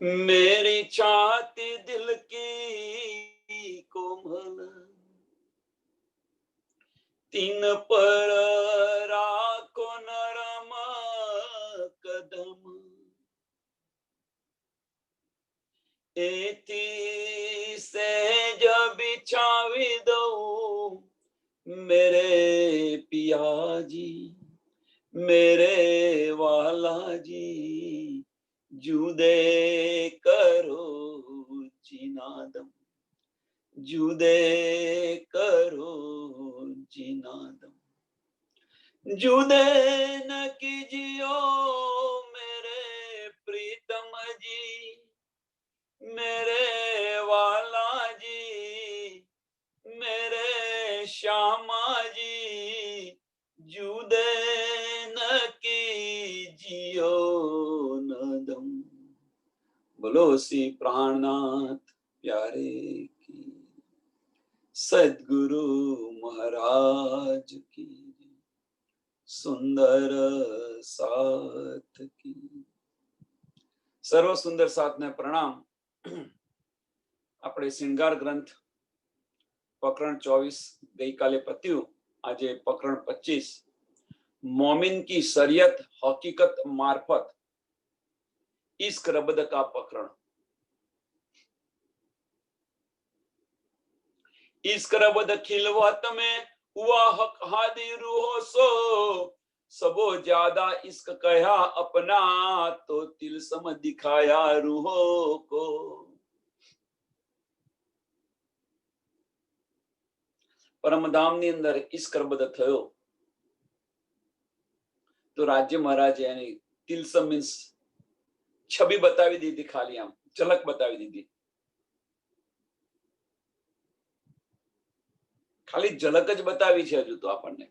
मेरी चाहती दिल की कोमल, तीन पर राखो नरम कदम, एथी सहज बिछावी दऊं मेरे पिया जी, मेरे वाला जी, जुदे करो जिनादम, जुदे करो जिनादम, जुदे न कीजियो मेरे प्रीतम जी, मेरे वाला जी, मेरे श्यामा जी, जुदे न कीजियो नदम। बोलो सी प्राणनाथ प्यारे की, सद्गुरु महाराज की, सुंदर साथ की। सर्व सुंदर साथ ने प्रणाम। આપણે શ્રૃંગાર ગ્રંથ પ્રકરણ 24 ગઈકાલે પત્યું, આજે પ્રકરણ 25 મોમિન की शरीयत हकीकत मार्फत इश्क रबद का प्रकरण। इश्क रबद खिलवत में हुआ हक हादी रूहो सो, सबो ज्यादा इश्क कहा अपना तो तिलसम दिखाया रूहो को। પરમધામની અંદર ઇશ્ક રબદ થયો તો રાજ્ય મહારાજે એની તિલસમ મીન્સ છબી બતાવી દીધી, ખાલી આમ ઝલક બતાવી દીધી, ખાલી ઝલક જ બતાવી છે હજુ તો આપણને.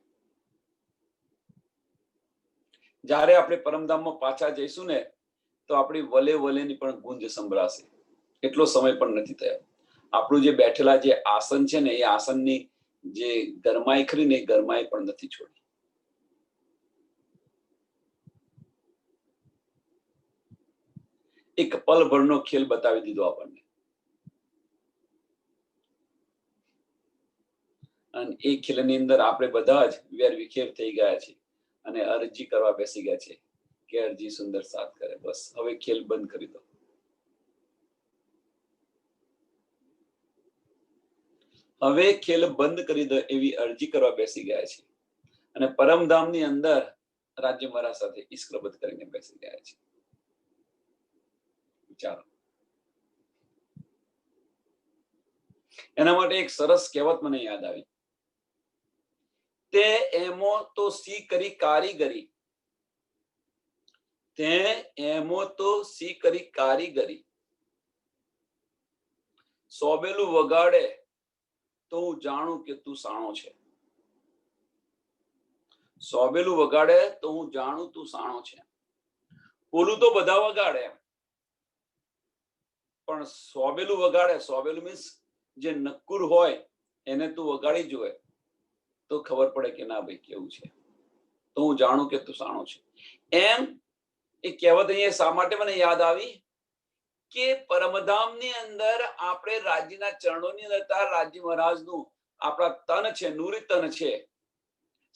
જ્યારે આપણે પરમધામમાં પાછા જઈશું ને તો આપણી વલે વલેની પણ ગુંજ સંભળાશે. એટલો સમય પણ નથી થયો. આપણું જે બેઠેલા જે આસન છે ને, એ આસનની જે ગરમાઈ ખરી ને, એ ગરમાઈ પણ નથી છોડી. એક પલભરનો ખેલ બતાવી દીધો આપણને, અને એ ખેલની અંદર આપણે બધા જ વેર વિખેર થઈ ગયા છે અને અરજી કરવા બેસી ગયા છે કે અરજી સુંદર સાથ કરે. બસ હવે ખેલ બંધ કરી દો. હવે ખેલ બંધ કરી દો એવી અરજી કરવા બેસી ગયા છે અને પરમધામની અંદર રાજ્ય મહારાજ સાથે ઇશ્ક રબદ કરીને બેસી ગયા છે. વિચારો. એના માટે એક સરસ કહેવત મને યાદ આવી, તે એમો તો સી કરી કારીગરી, તે એમો તો સી કરી કારીગરી, સોબેલું વગાડે તો હું જાણું કે તું સાણો છે. સોબેલું વગાડે તો હું જાણું તું સાણો છે. ઓલું તો બધા વગાડે, પણ સોબેલું વગાડે, સોબેલું મીન્સ જે નક્કુર હોય એને તું વગાડી જોવે તો ખબર પડે કે ના ભાઈ કેવું છે, તો હું જાણું કે તું સાણો છે. એમ એ કહેવત અહીંયા શા માટે મને યાદ આવી કે પરમધામની અંદર આપણે રાજ્યના ચરણોની અંદર રાજ્ય મહારાજનું આપણા તન છે, નૂરી તન છે,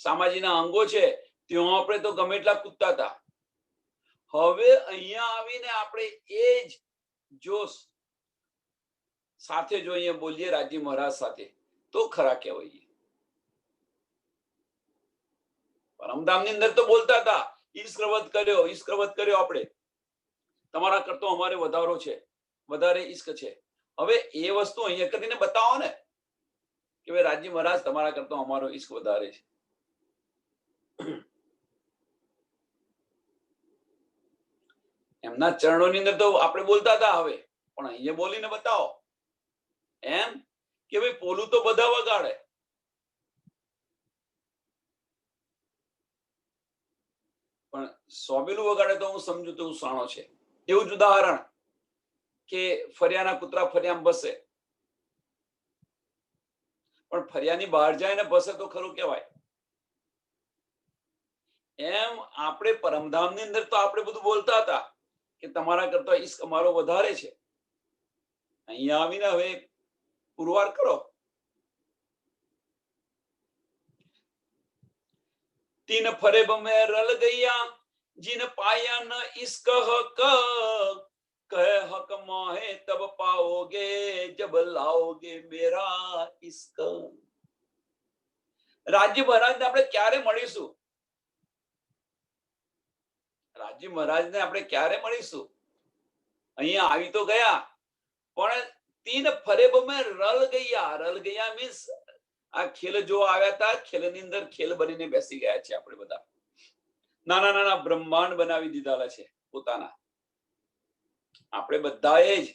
સામાજીના અંગો છે, ત્યાં આપણે તો ગમે એટલા કૂદતા હતા. હવે અહીંયા આવીને આપણે એ જ જોશ સાથે જો અહીંયા બોલીએ રાજ્ય મહારાજ સાથે તો ખરા કહેવાય. પરમધામની અંદર તો બોલતા હતા ઇશ્ક રબદ કર્યો, ઇશ્ક રબદ કર્યો, આપણે તમારા કરતો અમારે વધારો છે, વધારે ઇશ્ક છે. હવે એ વસ્તુ અહીંયા કરીને બતાવો ને કે ભાઈ રાજ્ય મહારાજ તમારા કરતો અમારો ઇશ્ક વધારે છે. એમના ચરણોની અંદર તો આપણે બોલતા હતા, હવે પણ અહીંયા બોલીને બતાવો. એમ કે ભાઈ પોલું તો બધા વગાડે, પણ સોબેલું વગાડે તો હું સમજુ તો સાણો છે. એવું જ ઉદાહરણ કે ફરિયાના કૂતરા ફરિયામાં બસે, પણ ફરિયાની બહાર જાય ને બસે તો ખરું કહેવાય. એમ આપણે પરમધામની અંદર તો આપણે બધું બોલતા હતા, કે તમારા કરતા ઈશ્ક અમારો વધારે છે. અહીંયા આવીને હવે પુરવાર કરો. तीन फरेब में रल गया जिन पाया न इश्क हक कहे हक मोहे तब पाओगे जब लाओगे मेरा इश्क. રાજ્ય મહારાજને આપણે ક્યારે મળીશું? રાજ્ય મહારાજને આપણે ક્યારે મળીશું? અહીંયા આવી તો ગયા, પણ તીન ફરેબ મેં રલ ગયા. રલ ગયા મીન્સ આ ખેલ જો આવ્યા હતા, ખેલની અંદર ખેલ બનીને બેસી ગયા છે. આપણે બધા નાના નાના બ્રહ્માંડ બનાવી દીધા છે પોતાના. આપણે બધાએ જ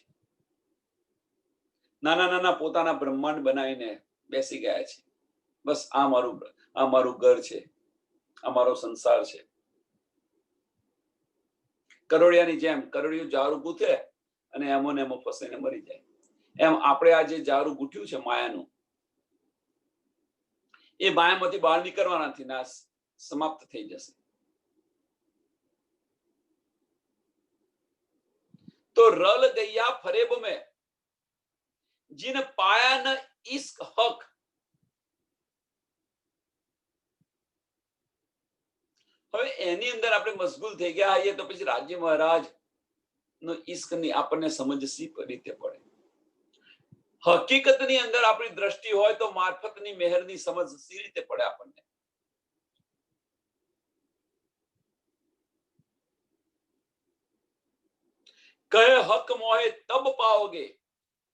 નાના નાના પોતાના બ્રહ્માંડ બનાવીને બેસી ગયા છે. બસ આ મારું ઘર છે, આ મારો સંસાર છે. કરોડિયાની જેમ કરોડિયું જારું ગૂંથે અને એમો ને એમો ફસાઈને મરી જાય. એમ આપણે આ જે જારું ગૂંથ્યું છે માયાનું, એ માયામાંથી બહાર નીકળવાના નથી, નાશ સમાપ્ત થઈ જશે. તો રલ ગયા ફરેબ में जिन पाया न इश्क हक. હવે એની અંદર આપણે મશગુલ થઈ ગયા હોઈએ તો પછી રાજ્ય મહારાજ નો ઈશ્કની આપણને સમજ સી રીતે પડે? હકીકતની અંદર આપણી દ્રષ્ટિ હોય તો મારફતની મહેરની સમજ સી રીતે પડે આપણને? કહે હક મોહે તબ પાઓગે.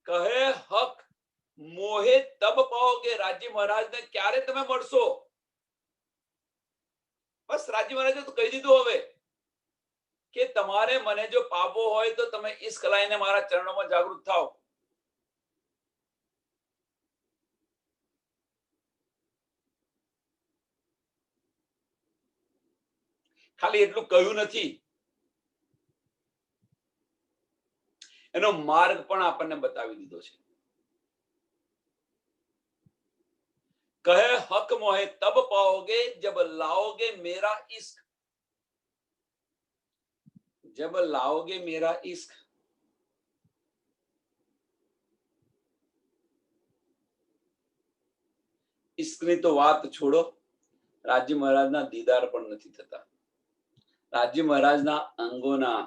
કહે હક મોહે તબ પાઓગે. રાજ્ય મહારાજને ક્યારે તમે મળશો? બસ રાજ્ય મહારાજે તો કહી દીધું હવે કે તમારે મને જો પાવો હોય તો તમે ઈશ્ક લાઈને મારા ચરણોમાં જાગૃત થાઓ. ખાલી એટલું કહ્યું નથી, એનો માર્ગ પણ આપણને બતાવી દીધો છે. કહે હક મોહે તબ પાઓગે જબ લાओगे मेरा इश्क. जब लाओगे मेरा इश्क. इश्कની તો વાત છોડો, રાજ્ય મહારાજના દીદાર પણ નથી થતા. રાજ્ય મહારાજના અંગોના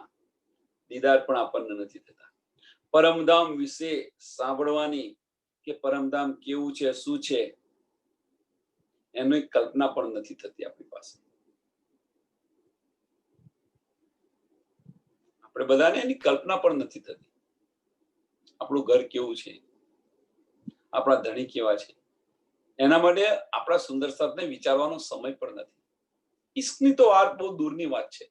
દીદાર પણ આપણને નથી થતા. પરમધામ વિશે સાંભળવાની કે પરમધામ કેવું છે, શું છે, એની કલ્પના પણ નથી થતી આપણી પાસે. આપણે બધાને એની કલ્પના પણ નથી થતી. આપણું ઘર કેવું છે, આપણા ધણી કેવા છે, એના માટે આપણા સુંદર સાથને વિચારવાનો સમય પણ નથી. ઈશ્કની તો વાત બહુ દૂરની વાત છે.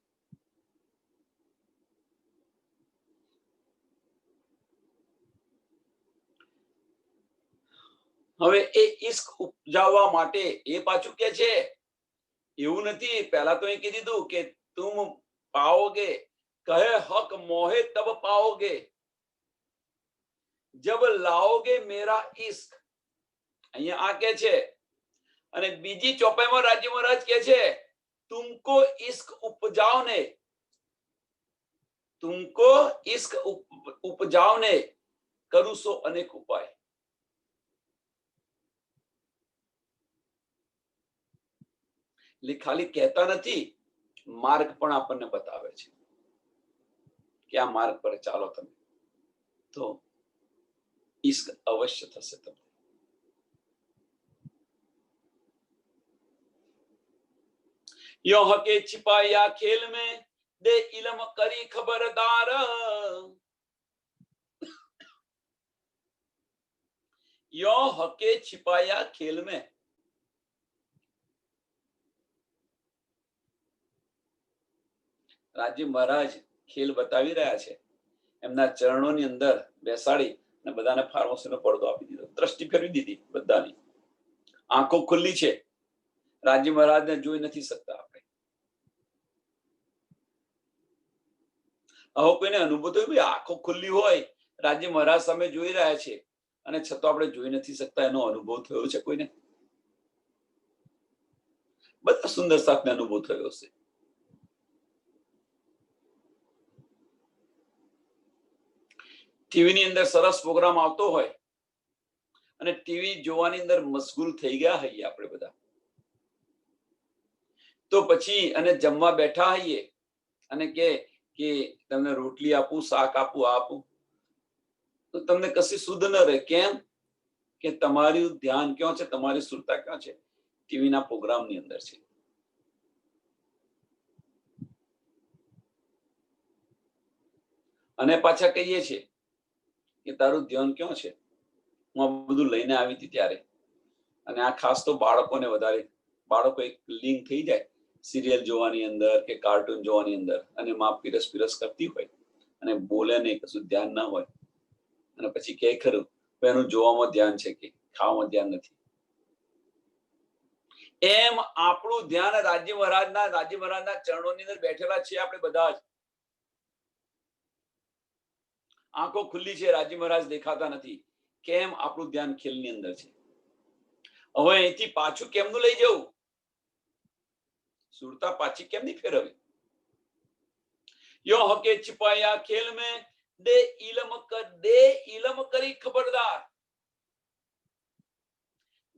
હવે એ ઈશ્ક ઉપજાવવા માટે એ પાછું કે છે એવું નથી. પહેલા તો એ કહી દીધું કે તુમ પાઓગે, કહે હક મોહે તબ પાઓગે જબ લાઓગે મેરા ઈશ્ક. અહીંયા આ કે છે. અને બીજી ચોપાઈમાં રાજ્ય મહારાજ કે છે तुमको इश्क उपजाओने, तुमको इश्क उपजाओने करूं सो अनेक उपाय. ખાલી કહેતા નથી, માર્ગ પણ આપણને બતાવે છે કે આ માર્ગ પર ચાલો તમે, તો ઈશ્ક અવશ્ય થશે તમને. यो हके छिपाया खेल में दे इलम करी खबरदार. यो हके छिपाया खेल में. રાજ્ય મહારાજ ખેલ બતાવી રહ્યા છે. એમના ચરણોની અંદર બેસાડી અને બધાને ફાર્મસીનો પડદો આપી દીધો, દ્રષ્ટિ ફેરવી દીધી. બધાની આંખો ખુલ્લી છે. રાજ્ય મહારાજને જોઈ નથી શકતા આપણે. આવો કોઈને અનુભવ થયો? ભાઈ આંખો ખુલ્લી હોય, રાજ્ય મહારાજ સામે જોઈ રહ્યા છે અને છતાં આપણે જોઈ નથી શકતા, એનો અનુભવ થયો છે કોઈને? બધા સુંદર સાથને અનુભવ થયો હશે. ટીવી ની અંદર સરસ પ્રોગ્રામ આવતો હોય અને ટીવી જોવાની અંદર મશગુલ થઈ ગયા હોઈએ આપણે બધા, તો પછી અને જમવા બેઠા હોઈએ અને કે તમને રોટલી આપું, શાક આપું, આપું, તો તમને કશી શુદ્ધ ન રહે. કેમ કે તમારું ધ્યાન ક્યાં છે, તમારી સુરતા ક્યાં છે? ટીવીના પ્રોગ્રામની અંદર છે. અને પાછા કહીએ છીએ કે તારું ધ્યાન ક્યાં છે? હું આ બધું લઈને આવી હતી ત્યારે. અને આ ખાસ તો બાળકોને વધારે, બાળકો એક લિંક થઈ જાય સિરિયલ જોવાની અંદર કે કાર્ટૂન જોવાની અંદર, અને માં પીરસ પીરસ કરતી હોય અને બોલે નહીં, કશું ધ્યાન ના હોય, અને પછી કે ખરું એનું જોવામાં ધ્યાન છે કે ખાવામાં ધ્યાન નથી. એમ આપણું ધ્યાન રાજ્ય મહારાજના ચરણોની અંદર બેઠેલા છે આપણે બધા જ. આંખો ખુલ્લી છે, રાજ્ય મહારાજ દેખાતા નથી. કેમ? આપણું ધ્યાન ખેલની અંદર છે. હવે અહીંથી પાછું કેમનું લઈ જવું? સુરતા પાછી કેમ નહીં ફેરવી? યો હકે છુપાયા ખેલ મેં દે ઇલમ કરી ખબરદાર.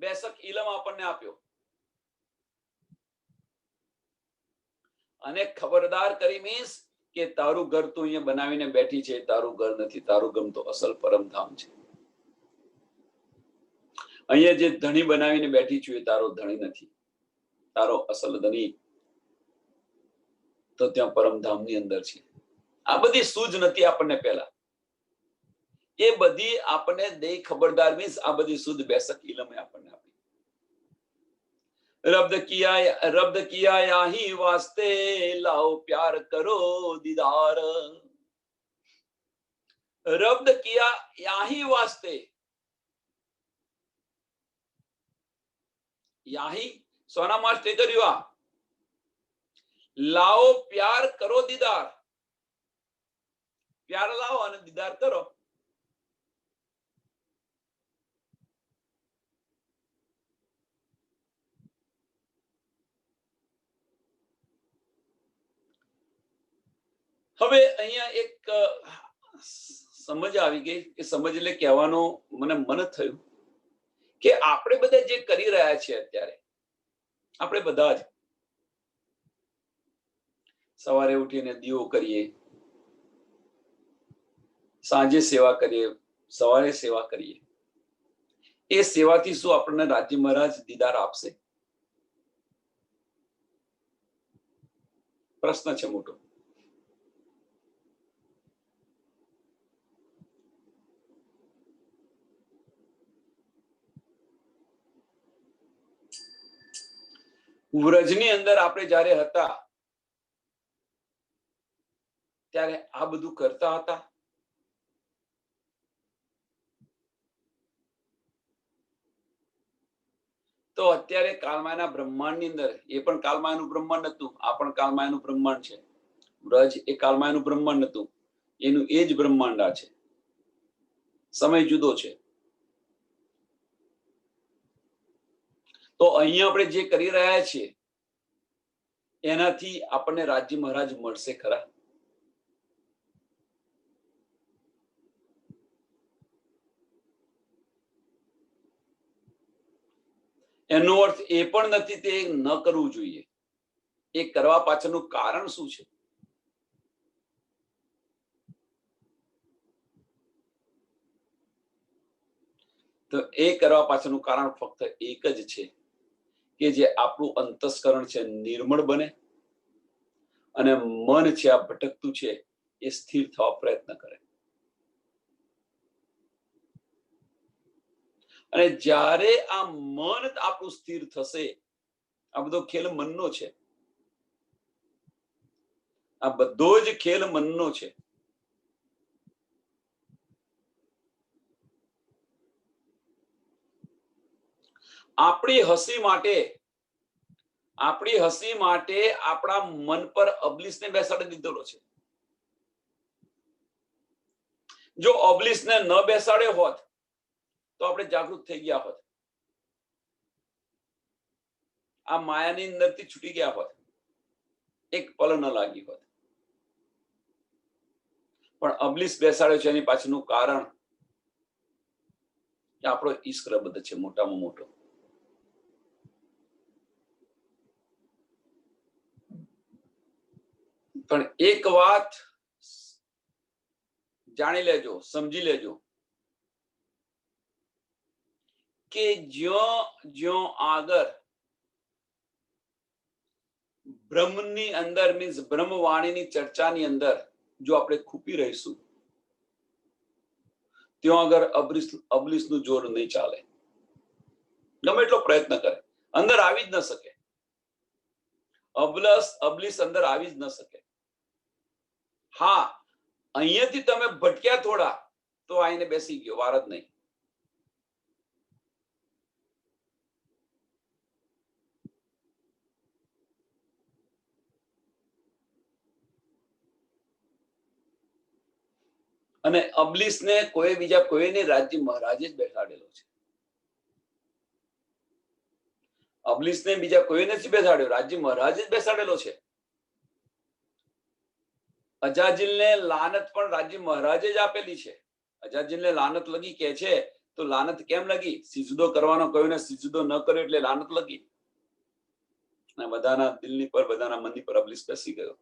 બેસક ઇલમ આપણને આપ્યો અને ખબરદાર કરી મીન્સ કે તારું ઘર તું અહીંયા બનાવીને બેઠી છે, તારું ઘર નથી. તારું ઘર તો અસલ પરમધામ છે. અહીંયા જે ધણી બનાવીને બેઠી છું એ તારો ધણી નથી. તારો અસલ ધણી તો ત્યાં પરમધામની અંદર છે. આ બધી સૂઝ નથી આપણને પહેલા. એ બધી આપણને દે ખબરદાર મીન્સ આ બધી સૂઝ બેસક ઇલમે આપણને આપી. रब्द किया याही वास्ते लाओ प्यार करो दीदार. रब्द किया याही वास्ते, याही सोना मास्टे કર્યું. લાવો પ્યાર કરો દીદાર. પ્યાર લાવો અને દીદાર કરો. હવે અહીંયા એક સમજ આવી ગઈ કે સમજ એટલે કહેવાનું મને મન થયું કે આપણે બધા જે કરી રહ્યા છીએ અત્યારે, આપણે બધા જ સવારે ઉઠીને દીવો કરીએ, સાંજે સેવા કરીએ, સવારે સેવા કરીએ. એ સેવાથી શું આપણને રાજ્ય મહારાજ દીદાર આપશે? પ્રશ્ન છે મોટો. વ્રજની અંદર આપણે જ્યારે હતા ત્યારે આ બધું કરતા હતા? તો અત્યારે કાલમાયના બ્રહ્માંડની અંદર, એ પણ કાલમાયનું બ્રહ્માંડ હતું, આ પણ કાલમાયનું બ્રહ્માંડ છે. વ્રજ એ કાલમાયનું બ્રહ્માંડ હતું, એનું એ જ બ્રહ્માંડ આ છે. સમય જુદો છે. તો અહીંયા આપણે જે કરી રહ્યા છીએ એનાથી આપણને રાજ્ય મહારાજ મળશે ખરા? એનો અર્થ એ પણ નથી તે ન કરવું જોઈએ. એ કરવા પાછળનું કારણ શું છે? તો એ કરવા પાછળનું કારણ ફક્ત એક જ છે કે જે આપણું અંતસ્કરણ છે નિર્મળ બને અને મન છે આ ભટકતું છે એ સ્થિર થવા પ્રયત્ન કરે. અને જ્યારે આ મન આપણું સ્થિર થશે, આ બધો ખેલ મનનો છે, આ બધો જ ખેલ મનનો છે. આપણી હસી માટે આપણા મન પર અબલીસને બેસાડી દીધેલો છે. જો અબલીસને ન બેસાડ્યો હોત તો આપણે જાગૃત થઈ ગયા હોત, આ માયાની અંદરથી છૂટી ગયા હોત, એક પલ ન લાગી હોત. પણ અબલીસ બેસાડ્યો છે એની પાછળનું કારણ કે આપણો ઈશ્ક રબદ છે મોટામાં મોટો. પણ એક વાત જાણી લેજો, સમજી લેજો કે જ્યાં જ્યાં આગળ બ્રહ્મની અંદર મીન્સ બ્રહ્મવાણીની ચર્ચાની અંદર જો આપણે ખૂપી રહીશું ત્યાં આગળ અબલીસનું જોર નહીં ચાલે. ગમે એટલો પ્રયત્ન કરે અંદર આવી જ ન શકે. અબલીસ અંદર આવી જ ન શકે. હા, અહીંયાથી તમે ભટક્યા થોડા તો આઈને બેસી ગયો, વાર જ નહીં. અને અબલીસને કોઈ બીજા કોઈને રાજ્ય મહારાજે જ બેસાડેલો છે. અબલીસને બીજા કોઈ નથી બેસાડ્યો, રાજ્ય મહારાજે જ બેસાડેલો છે. અજાજીલને લાનત પણ રાજ્ય મહારાજે જ આપેલી છે. અજાજીલને લાનત લગી કે છે તો લાનત કેમ લગી? સિજદો કરવાનો કહ્યું ને સિજદો ન કર્યો એટલે લાનત લગી. અને બધાના દિલની પર બધાના મનની પર અબલીસ બેસી ગયો.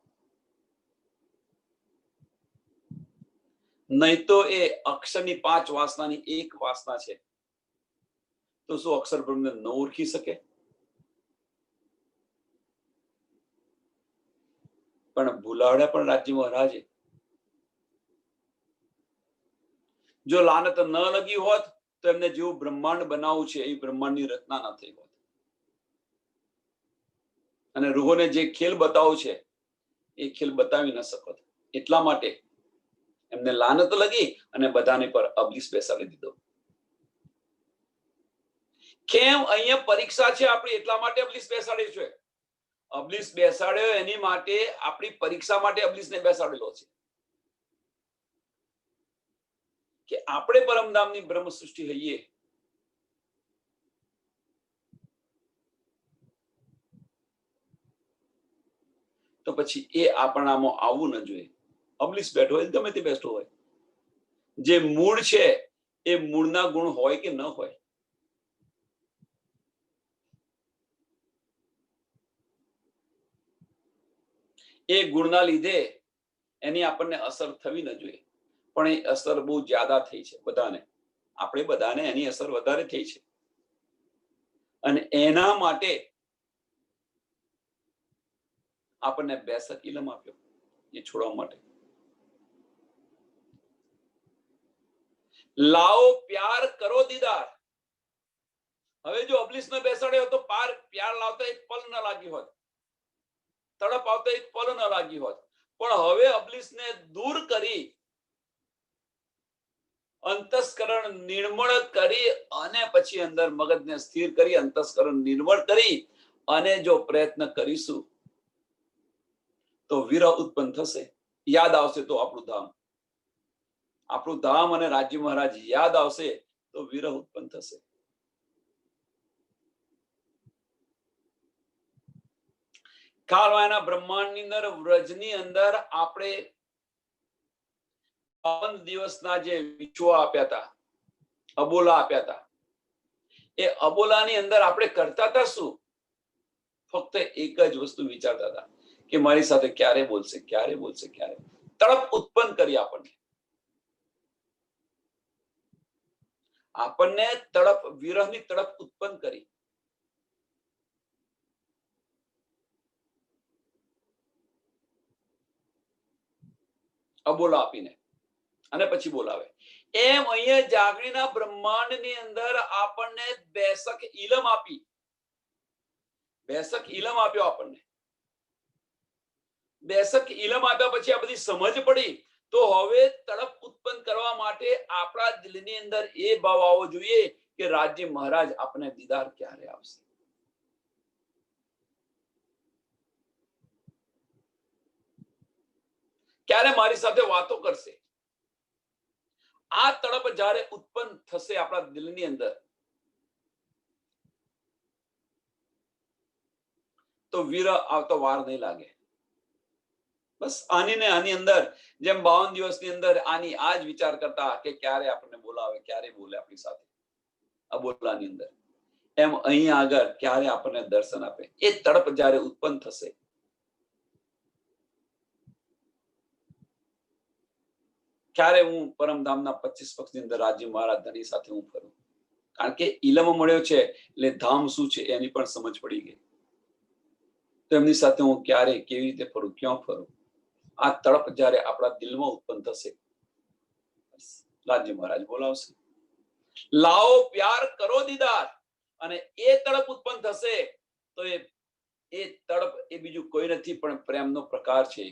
નહીં તો એ અક્ષરની 5 વાસનાની એક વાસના છે તો શું અક્ષર બ્રહ્મને ન ઓળખી શકે? પણ ભૂલાવડ્યા પણ રાજ્ય મહારાજે. જો લાનત ન લગી હોત તો એમને જેવું બ્રહ્માંડ બનાવવું છે એ બ્રહ્માંડની રચના ન થઈ હોત. અને રૂહોને જે ખેલ બતાવવું છે એ ખેલ બતાવી ન શકત. એટલા માટે એમને લાનત લગી અને બધાને પર અબલીસ બેસાડી દીધો. કેમ? અહીંયા પરીક્ષા છે આપણી, એટલા માટે અબલીસ બેસાડી છે. અબલીસ બેસાડ્યો એની માટે, આપણી પરીક્ષા માટે અબલીસને બેસાડેલો છે કે આપણે પરમધામની બ્રહ્મ સૃષ્ટિ હઈએ. તો પછી એ આપણામાં આવવું ન જોઈએ. અબલીસ બેઠો હોય, ગમે તે બેઠો હોય, જે મૂળ છે એ મૂળના ગુણ હોય કે ન હોય, એ ગુણના લીધે એની આપણને અસર થવી ન જોઈએ. પણ એ અસર બહુ જ્યાદા થઈ છે બધાને. આપણે બધાને એની અસર વધારે થઈ છે અને એના માટે આપણને બેસક ઇલમ આપ્યો એ છોડવા માટે. લાવો પ્યાર કરો દીદાર. હવે જો અબલીસ ને બેસાડ્યો તો પ્યાર લાવતા એક પલ ન લાગી હોત, તડપ આવતા એક પલ ન લાગી હોત. પણ હવે અબલીસને દૂર કરી, અંતસ્કરણ નિર્મળ કરી અને પછી અંદર મગજને સ્થિર કરી અંતસ્કરણ નિર્મળ કરી અને જો પ્રયત્ન કરીશું તો વિરહ ઉત્પન્ન થશે. યાદ આવશે તો આપણું ધામ અને રાજ્ય મહારાજ યાદ આવશે તો વિરહ ઉત્પન્ન થશે. કાળવાના બ્રહ્માંડની અંદર વ્રજની અંદર આપણે 52 દિવસના જે વિશ્વ આપ્યા હતા, અબોલા આપ્યા હતા, એ અબોલાની અંદર આપણે કરતા હતા શું? ફક્ત એક જ વસ્તુ વિચારતા હતા કે મારી સાથે ક્યારે બોલશે, ક્યારે બોલશે, ક્યારે. તડપ ઉત્પન્ન કરી આપણને તડપ, વિરહની તડપ ઉત્પન્ન કરી. અબોલા આપીને અને પછી બોલાવે. એમ અહીંયા જાગણીના બ્રહ્માંડની અંદર આપણને બેસક ઇલમ આપી. બેસક ઇલમ આપ્યો આપણને. બેસક ઇલમ આપ્યા પછી આ બધી સમજ પડી તો હવે તડપ ઉત્પન્ન કરવા માટે આપણા દિલની અંદર એ ભાવ આવવો જોઈએ કે રાજ્ય મહારાજ આપણે દીદાર ક્યારે આવશે. ક્યારે મારી સાથે વાતો કરશે. આ તડપ જ્યારે ઉત્પન્ન થશે આપણા દિલની અંદર તો વિરહ આવતો વાર નહીં લાગે. બસ આની ને આની અંદર જેમ 52 દિવસની અંદર આની આ જ વિચાર કરતા કે ક્યારે આપણને બોલાવે, ક્યારે બોલે આપણી સાથે આ બોલાની અંદર, એમ અહીં આગળ ક્યારે આપણને દર્શન આપે. એ તડપ જ્યારે ઉત્પન્ન થશે, ક્યારે હું પરમધામના 25 પક્ષની અંદર રાજી મહારાજ ધણી સાથે હું ફરું, કારણ કે ઇલમ મળ્યો છે એટલે ધામ શું છે એની પણ સમજ પડી ગઈ. તો એમની સાથે હું ક્યારે કેવી રીતે ફરું, ક્યાં ફરું, આ તડપ જ્યારે આપણા દિલમાં ઉત્પન્ન થશે, રાજી મહારાજ બોલાવશે, લાવો પ્યાર કરો દીદાર, અને એ તડપ ઉત્પન્ન થશે તો એ તડપ એ બીજું કોઈ નથી પણ પ્રેમનો પ્રકાર છે.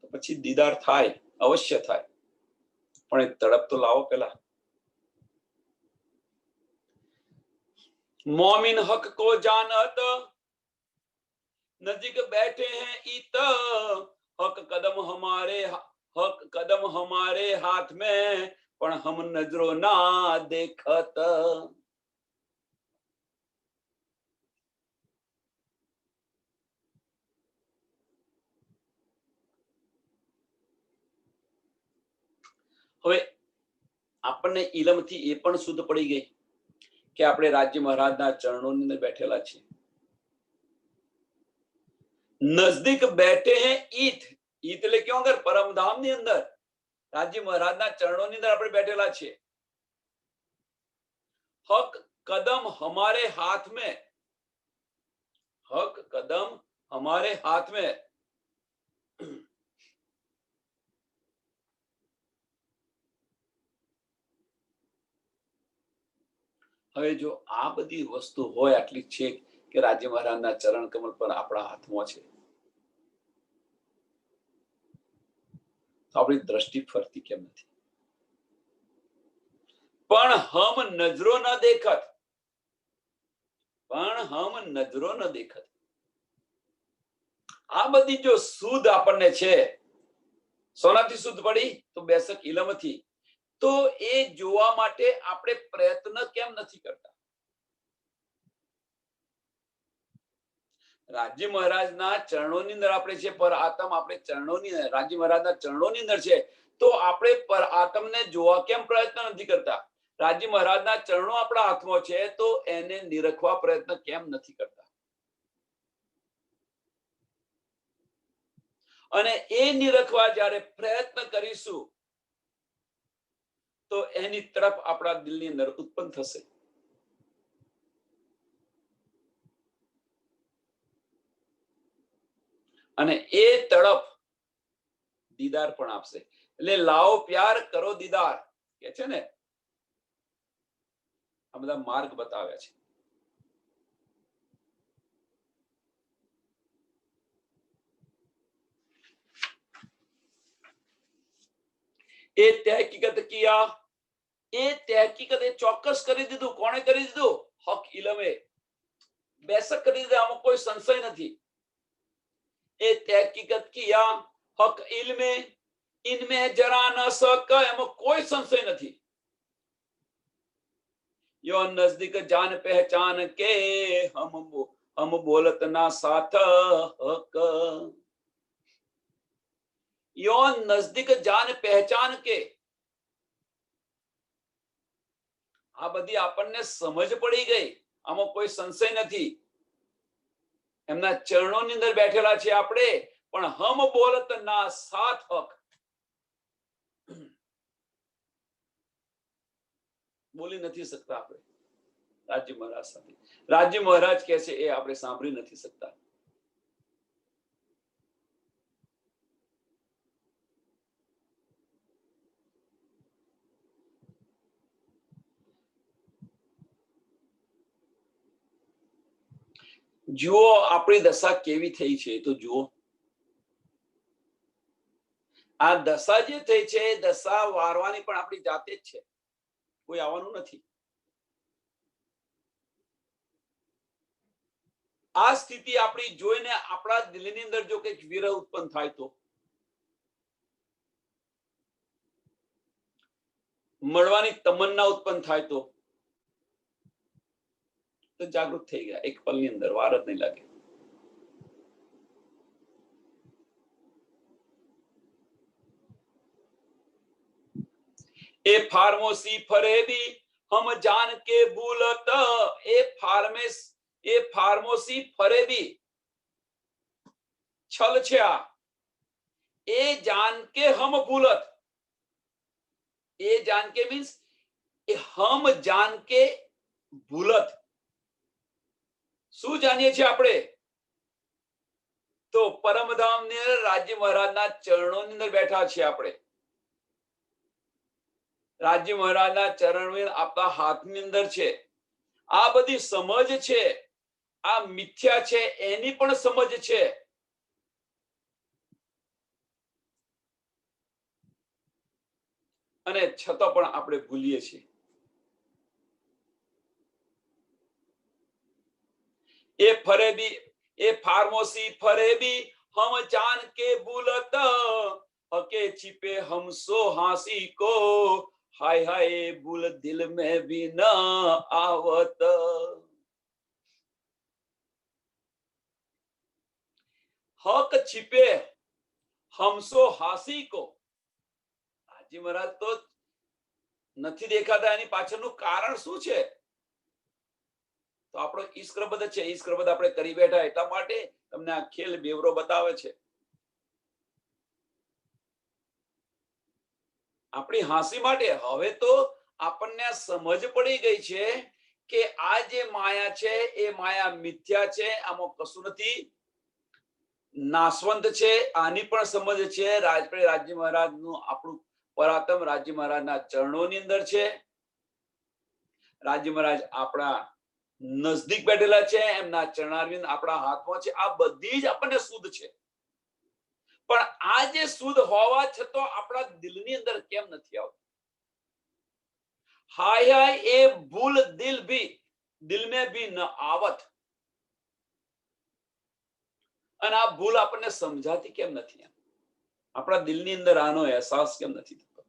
તો પછી દીદાર થાય, અવશ્ય થાય, પણ એ તડપ તો લાવો પેલા. मोमिन हक को जानत नजीक बैठे हैं इत, हक कदम हमारे हाथ में पण हम नजरो ना देखत. હવે આપણને ઇલમથી એ પણ શુદ્ધ પડી ગઈ કે આપણે રાજ્ય મહારાજના ચરણોની અંદર બેઠેલા છીએ. નજદીક બેઠે હે ઈત, ઈત એટલે ક્યાં આગળ? પરમધામની અંદર રાજ્ય મહારાજના ચરણોની અંદર આપણે બેઠેલા છીએ. હક કદમ હમારે હાથ में, हक कदम हमारे हाथ में. હવે જો આ બધી વસ્તુ હોય આટલી છે કે રાજ્ય મહારાજના ચરણ કમળ પર આપણા હાથમાં છે, તો આપણી દ્રષ્ટિ ફરતી કેમ નથી? પણ હમ નજરો ન દેખત, પણ હમ નજરો ન દેખત. આ બધી જો શુદ્ધ આપણને છે, સોનાથી શુદ્ધ પડી તો બેશક ઇલમથી, તો એ જોવા માટે આપણે પ્રયત્ન કેમ નથી કરતા? રાજ્ય મહારાજના ચરણોની અંદર આપણે છે, પર આત્મ આપણે ચરણોની, રાજ્ય મહારાજના ચરણોની અંદર છે, તો આપણે પર આત્મને જોવા કેમ પ્રયત્ન નથી કરતા? રાજ્ય મહારાજના ચરણો આપણા હાથમાં છે તો એને નિરખવા પ્રયત્ન કેમ નથી કરતા? અને એ નિરખવા જ્યારે પ્રયત્ન કરીશું તો એની તરફ આપણા દિલની અંદર ઉત્પન્ન થશે. અને એ તડપ દીદાર પણ આપશે. એટલે લાવો પ્યાર કરો દીદાર કે છે ને, આ બધા માર્ગ બતાવ્યા છે. એ તહકીકત કિયા, એ તહકીકત એ ચોક્કસ કરી દીધું. કોણે કરી દીધું? હક ઇલમે. બેશક કરી દીધું, આમાં કોઈ સંશય નથી. એ તહકીકત કિયા હક ઇલ્મે, इनमें जरा न शक, એમાં કોઈ સંશય નથી. यो नजदीक जान पहचान के हम बोलत ना साथ हक. यो नजदीक जान पहचान के, આ બધી આપણને સમજ પડી ગઈ, આમાં કોઈ સંશય નથી. એમના ચરણોની અંદર બેઠેલા છે આપણે, પણ હમ બોલત ના સાથ હક, બોલી નથી શકતા આપણે રાજ્ય મહારાજ સાથે. રાજ્ય મહારાજ કહે છે એ આપણે સાંભળી નથી શકતા. જુઓ આપણી દશા કેવી થઈ છે, તો જુઓ આ દશા જે થઈ છે, દશા વારવાની પણ આપણી જાતે જ છે, કોઈ આવવાનું નથી. આ સ્થિતિ આપણી જોઈને આપણા દિલની અંદર જો કંઈક વિરહ ઉત્પન્ન થાય તો મળવાની તમન્ના ઉત્પન્ન થાય તો જાગૃત થઈ ગયા એક પલની અંદર, વાર જ નહીં લાગે. એ ફાર્મોસી ફરેબી હમ જાન કે ભૂલત, એ ફાર્મોસી ફરેબી છલ છે આ, એ જાન કે હમ ભૂલત, એ જાન કે મીન્સ એ હમ જાન કે ભૂલત. શું જાણીએ છીએ આપણે? તો પરમધામ ની રાજ્ય મહારાજના ચરણોની અંદર બેઠા છીએ આપણે. રાજ્ય મહારાજના ચરણ આપણા હાથની અંદર છે. આ બધી સમજ છે, આ મિથ્યા છે એની પણ સમજ છે. અને છતાં પણ આપણે ભૂલીએ છીએ. એ ફરેબી, એ ફાર્મોસી ફરેબી હમ જાન કે ભૂલત, હકે छिपे हम सो हासी को, हाय हाय भूल दिल में भी न आवत. हक छिपे हमसो हासी को. હાજી મહારાજ તો નથી દેખાતા, એની પાછળનું કારણ શું છે? તો આપણો ઈશ્વરબદ છે. ઈશ્વરબદ આપણે કરી બેઠા એટલા માટે તમને આ ખેલ બેવરો બતાવે છે. આપણી હાંસી માટે. હવે તો આપણને સમજ પડી ગઈ છે કે આ જે માયા છે એ માયા મિથ્યા છે, આમાં કશું નથી, નાશવંત છે. આની પણ સમજ છે. રાજ્ય મહારાજ નું આપણું પરાતમ રાજ્ય મહારાજના ચરણોની અંદર છે. રાજ્ય મહારાજ આપણા નજદીક બેઠેલા છે, એમના ચરણારવિંદ આપણા હાથમાં છે. આ બધી જ આપણને શુદ્ધ છે. પણ આ જે શુદ્ધ હોવા છતાં આપણા દિલની અંદર કેમ નથી આવતું? હાય હાય એ ભૂલ દિલ મેં ભી ન આવત. અને આ ભૂલ આપણને સમજાતી કેમ નથી? આપણા દિલની અંદર આનો અહેસાસ કેમ નથી થતો?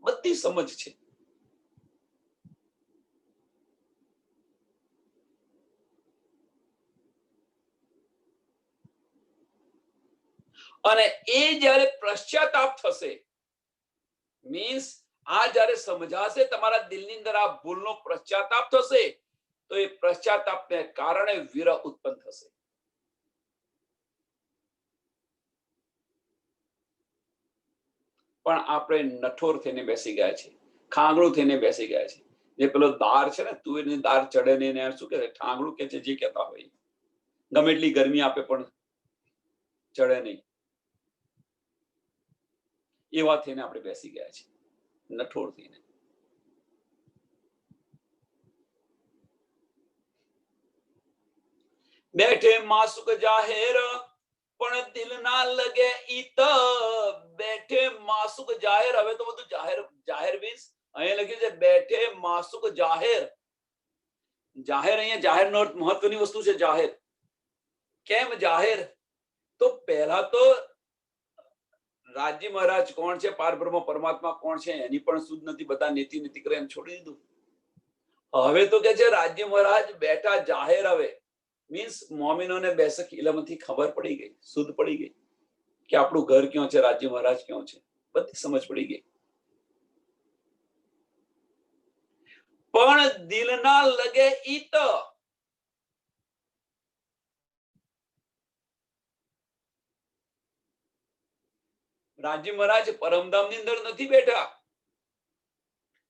બધી સમજ છે. અને એ જ્યારે પશ્ચાતાપ થશે, મીન્સ આ જ્યારે સમજાશે, તમારા દિલની અંદર આ ભૂલનો પશ્ચાતાપ થશે, તો એ પશ્ચાતાપને કારણે વિરહ ઉત્પન્ન થશે. પણ આપણે નઠોર થઈને બેસી ગયા છે, ખાંગડું થઈને બેસી ગયા છે. જે પેલો દાર છે ને, તુવેરની દાર ચડે નહીં, શું કે ઠાંગડું કે છે, જે કહેતા હોય, ગમે એટલી ગરમી આપે પણ ચડે નહીં, એવા થઈને આપણે બેસી ગયા છે, નઠોર થઈને. બેઠે માસુક જાહેર પણ દિલ ના લગે ઈત. બેઠે માસુક જાહેર. હવે તો બધું જાહેર જાહેર મીન્સ અહીંયા લખ્યું છે બેઠે માસુક જાહેર. જાહેર અહીંયા જાહેર નો મહત્વની વસ્તુ છે. જાહેર કેમ જાહેર? તો પહેલા તો રાજ્ય મહારાજ કોણ છે, પારબ્રહ્મ પરમાત્મા કોણ છે એની પણ શુદ્ધ નથી. બધા નીતિ નીતિ કરે એમ છોડી દીધું. હવે તો કે છે રાજ્ય મહારાજ બેઠા જાહેર. હવે મીન્સ મોમિનોને બેસક ઇલમથી ખબર પડી ગઈ, શુદ્ધ પડી ગઈ કે આપણું ઘર ક્યાં છે, રાજ્ય મહારાજ ક્યાં છે, બધી સમજ પડી ગઈ. પણ દિલ ના લગે ઈત. રાજ્ય મહારાજ પરમધામ ની અંદર નથી બેઠા.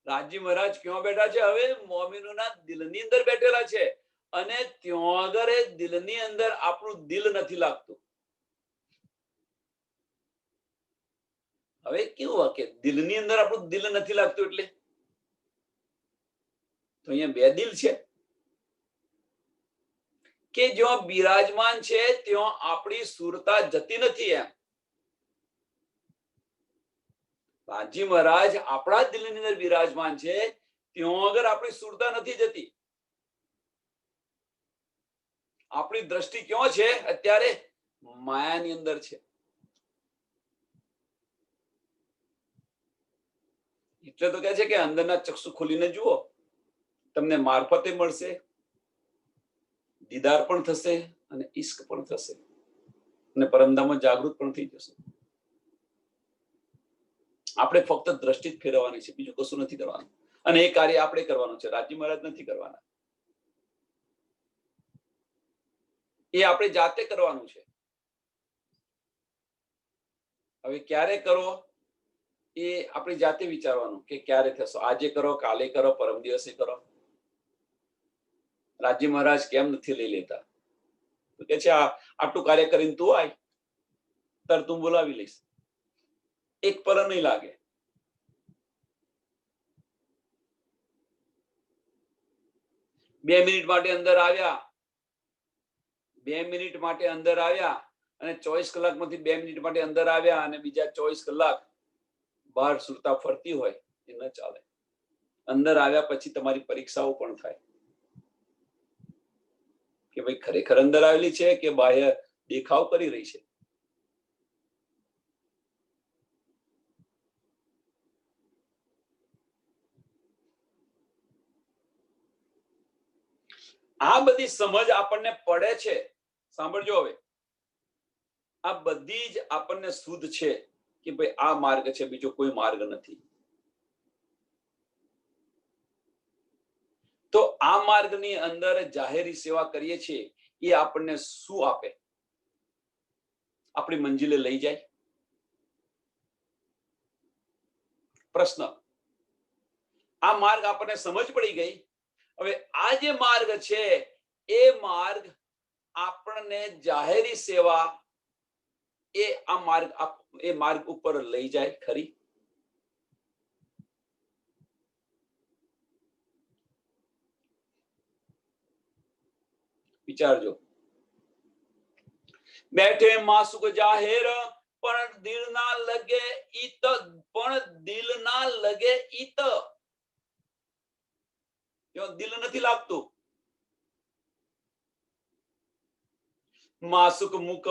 રાજ્ય મહારાજ ક્યાં બેઠા છે? હવે મોમિનોના દિલની અંદર બેઠેલા છે. અને ત્યાં આગળ દિલની અંદર આપણું દિલ નથી લાગતું. હવે કેવું વાક્ય? દિલની અંદર આપણું દિલ નથી લાગતું એટલે તો અહીંયા બે દિલ છે કે જ્યાં બિરાજમાન છે ત્યાં આપણી સુરતા જતી નથી. એમ રાજ્ય મહારાજ આપણા દિલની અંદર બિરાજમાન છે, ત્યાં આગળ આપણી સુરતા નથી જતી. આપણી દ્રષ્ટિ ક્યાં છે અત્યારે? માયાની અંદર છે. એટલે તો કહે છે કે અંદરના ચક્ષુ ખોલીને જુઓ, તમને મારફતે મળશે, દીદાર પણ થશે અને ઈશ્ક પણ થશે અને પરમધામમાં જાગૃત પણ થઈ જશે. આપણે ફક્ત દ્રષ્ટિ જ ફેરવવાની છે, બીજું કશું નથી કરવાનું. અને એ કાર્ય આપણે કરવાનું છે, રાજી મહારાજ નથી કરવાના. એ આપણે જાતે કરવાનું છે. હવે ક્યારે કરો એ આપણી જાતે વિચારવાનું કે ક્યારે થશો. આજે કરો, કાલે કરો, પરમ દિવસે કરો. રાજી મહારાજ કેમ નથી લઈ લેતા? તો કે છે આટલું કાર્ય કરીને તું આય, તર તું બોલાવી લઈશ. એક પર નહીં લાગે. બે મિનિટ માટે અંદર આવ્યા, 2 મિનિટ માટે અંદર આવ્યા અને 24 કલાકમાંથી 2 મિનિટ માટે અંદર આવ્યા અને બીજા 24 કલાક બહાર સુરતા ફરતી હોય એ ન ચાલે. અંદર આવ્યા પછી તમારી પરીક્ષાઓ પણ થાય કે ભાઈ ખરેખર અંદર આવેલી છે કે બાહ્ય દેખાવ કરી રહી છે. આ બધી સમજ આપણને પડે છે. સાંભળજો હવે, આ બધી જ આપણને શુદ્ધ છે કે ભાઈ આ માર્ગ છે, બીજો કોઈ માર્ગ નથી. તો આ માર્ગની અંદર જાહેરી સેવા કરીએ છીએ, એ આપણને શું આપે? આપણી મંજિલે લઈ જાય? પ્રશ્ન. આ માર્ગ આપણને સમજ પડી ગઈ. હવે આ જે માર્ગ છે એ માર્ગ આપણને જાહેરી સેવા એ માર્ગ ઉપર લઈ જાય ખરી? વિચારજો. બેઠે માસુક જાહેર પણ દિલ ના લગે ઈત, પણ દિલ ના લગે ઈત. દિલ નથી લાગતું. માસુક મુખ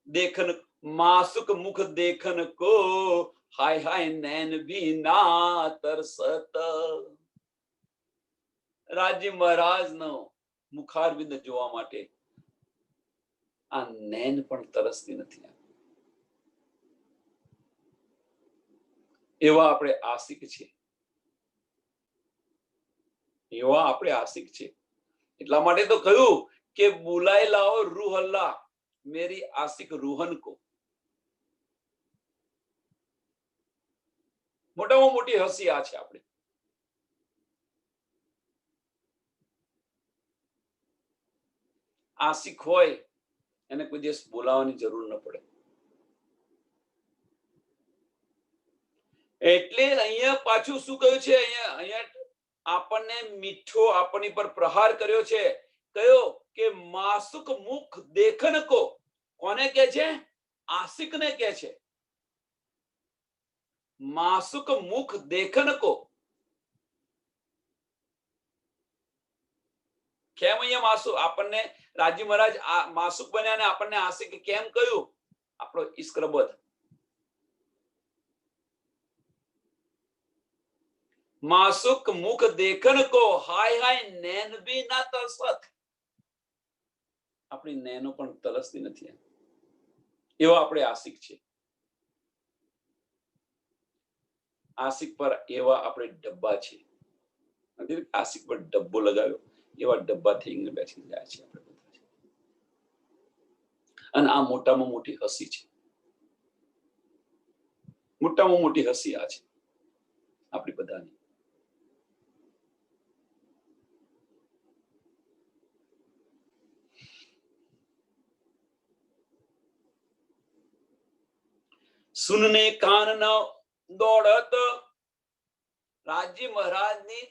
દેખન, માસુક મુખ દેખન કો હાય હાય નૈન ભી ના તરસત. રાજી મહારાજનો મુખારવિંદ જોવા માટે આ નૈન પણ તરસતી નથી. એવા આપણે આશિક છીએ, એવા આપણે આશિક છીએ. એટલા માટે તો કહ્યું કે બુલાય લાઓ રૂહ અલ્લાહ મેરી આશિક રૂહન કો. મોટામાં મોટી હસી આ છે આપણે. આશિક હોય એને કોઈ દિવસ બોલાવવાની જરૂર ન પડે. એટલે અહીંયા પાછું શું કહ્યું છે? અહીંયા આપણને મીઠો આપણી પર પ્રહાર કર્યો છે. કયો? કે માસુક મુખ દેખન કો. કોને કે છે? આશિકને કે છે. માસુક મુખ દેખન કો. કેમ અહીંયા માસુક? આપણને રાજી મહારાજ માસુક બન્યા અને આપણને આશિક કેમ કહ્યું? આપણો ઈશ્કરબદ. માસુક મુખ દેખન કો હાય હાય નૈન ભી ના તરસત. આપણી નૈનો પણ તરસતી નથી. એવા આપણે આશિક છે. આશિક પર એવા આપણે ડબ્બા છે. આશિક પર ડબ્બો લગાવ્યો એવા ડબ્બા થઈને બેસી જાય છે આપણે બધા. અને આ મોટામાં મોટી હસી છે. મોટામાં મોટી હસી આ છે આપણી બધાની. સુનને કાન ન દોડત. રાજી મહારાજની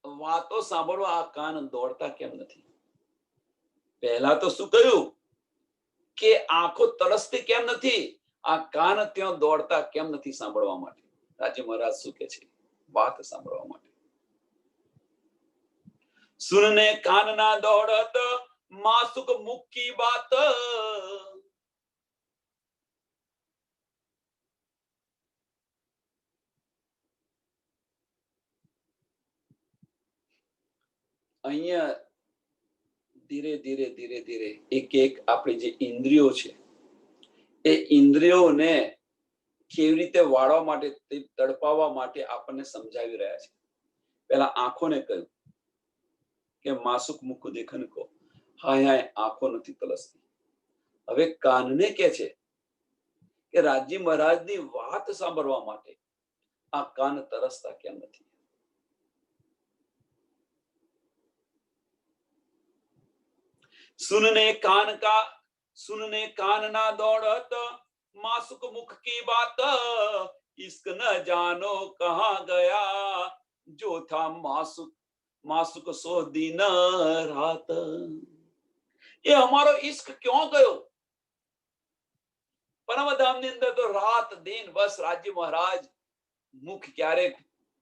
વાતો સાંભળવા આ કાન દોડતા કેમ નથી? પહેલા તો શું કહ્યું કે આંખો તરસતી કેમ નથી? આ કાન ત્યાં દોડતા કેમ નથી સાંભળવા માટે? રાજી મહારાજ શું કે છે? વાત સાંભળવા માટે. સુનને કાન ના દોડત માસુક મુખ કી બાત. અહીંયા ધીરે ધીરે ધીરે ધીરે એક એક આપણી જે ઇન્દ્રિયો છે એ ઇન્દ્રિયોને કેવી રીતે વાળવા માટે, તડપાવવા માટે આપણને સમજાવી રહ્યા છે. પહેલા આંખોને કહ્યું કે માસુક મુખ દેખન કો, હાય હાય આંખો નથી તલસતી. હવે કાનને કે છે કે રાજી મહારાજની વાત સાંભળવા માટે આ કાન તરસતા કેમ નથી? सुनने कान ना दौड़त, मासुक मुख की बात, इश्क न जानो कहाँ गया, जो था मासुक मासुक सो दिन रात. ये हमारो इश्क क्यों गयो? પરમધામ ની અંદર તો રાત દિન બસ રાજ્ય મહારાજ મુખ ક્યારે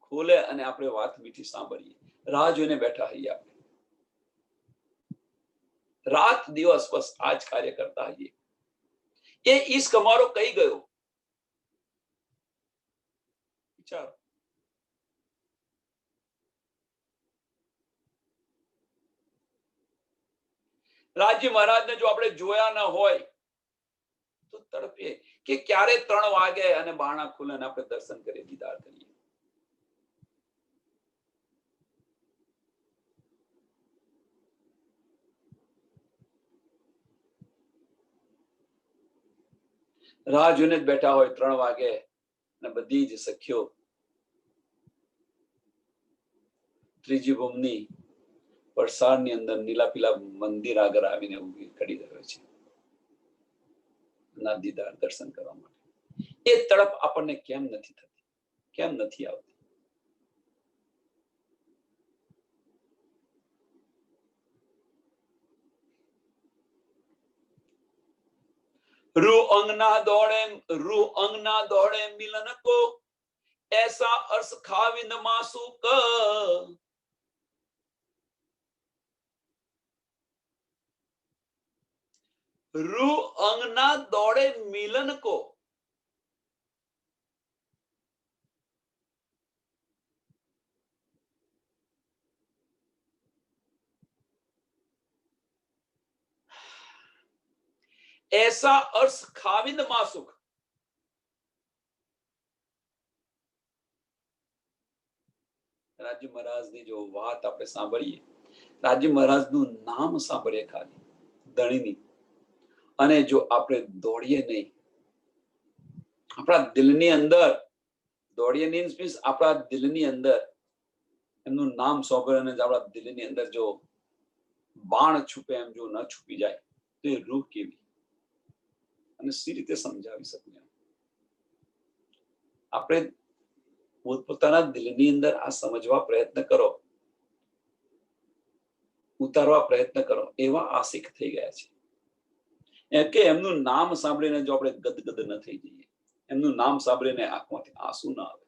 ખોલે અને આપણે વાત મીઠી સાંભળીએ, રાહ જોઈને બેઠા હોઈએ. આપણે રાત દિવસ બસ આ જ કાર્ય કરતા હોઈએ. એ ઈશ્ક અમારો કઈ ગયો? વિચારો. રાજ્ય મહારાજને જો આપણે જોયા ન હોય તો તડપીએ કે ક્યારે 3 વાગે અને બારણા ખુલે અને આપણે દર્શન કરીએ, દીદાર કરીએ. રાહ જોઈને જ બેઠા હોય 3 વાગે અને બધી જ સખીઓ ત્રીજી ભૂમની વરસાદની અંદર નીલા પીલા મંદિર આગળ આવીને ઊભી કરી રહ્યો છે ના દીદાર દર્શન કરવા માટે. એ તડપ આપણને કેમ નથી થતી? કેમ નથી આવતી? રૂ અંગના દોડે મિલન કો, ऐसा अर्स खाविंद मासूक. रूह अंगना दौड़े मिलन को, ऐसा अर्स खाविंद मासूक. રાજ્ય મહારાજની જો વાત આપણે સાંભળીએ, રાજ્ય મહારાજનું નામ સાંભળીએ ખાલી ધણીની, અને જો આપણે દોડીએ નહીં, આપણા દિલની અંદર દોડીએ મીન્સ આપણા દિલની અંદર એમનું નામ સાંભળે અને આપણા દિલની અંદર જો બાણ છુપે એમ જો ન છુપી જાય તો એ રૂહ કેવી? અને સી રીતે સમજાવી શકીએ? આપણે પોતપોતાના દિલની અંદર આ સમજવા પ્રયત્ન કરો, ઉતારવા પ્રયત્ન કરો. એવા આશિક થઈ ગયા છે કે એમનું નામ સાંભળીને જો આપણે ગદગદ ન થઈ જઈએ, એમનું નામ સાંભળીને આંખમાંથી આંસુ ના આવે,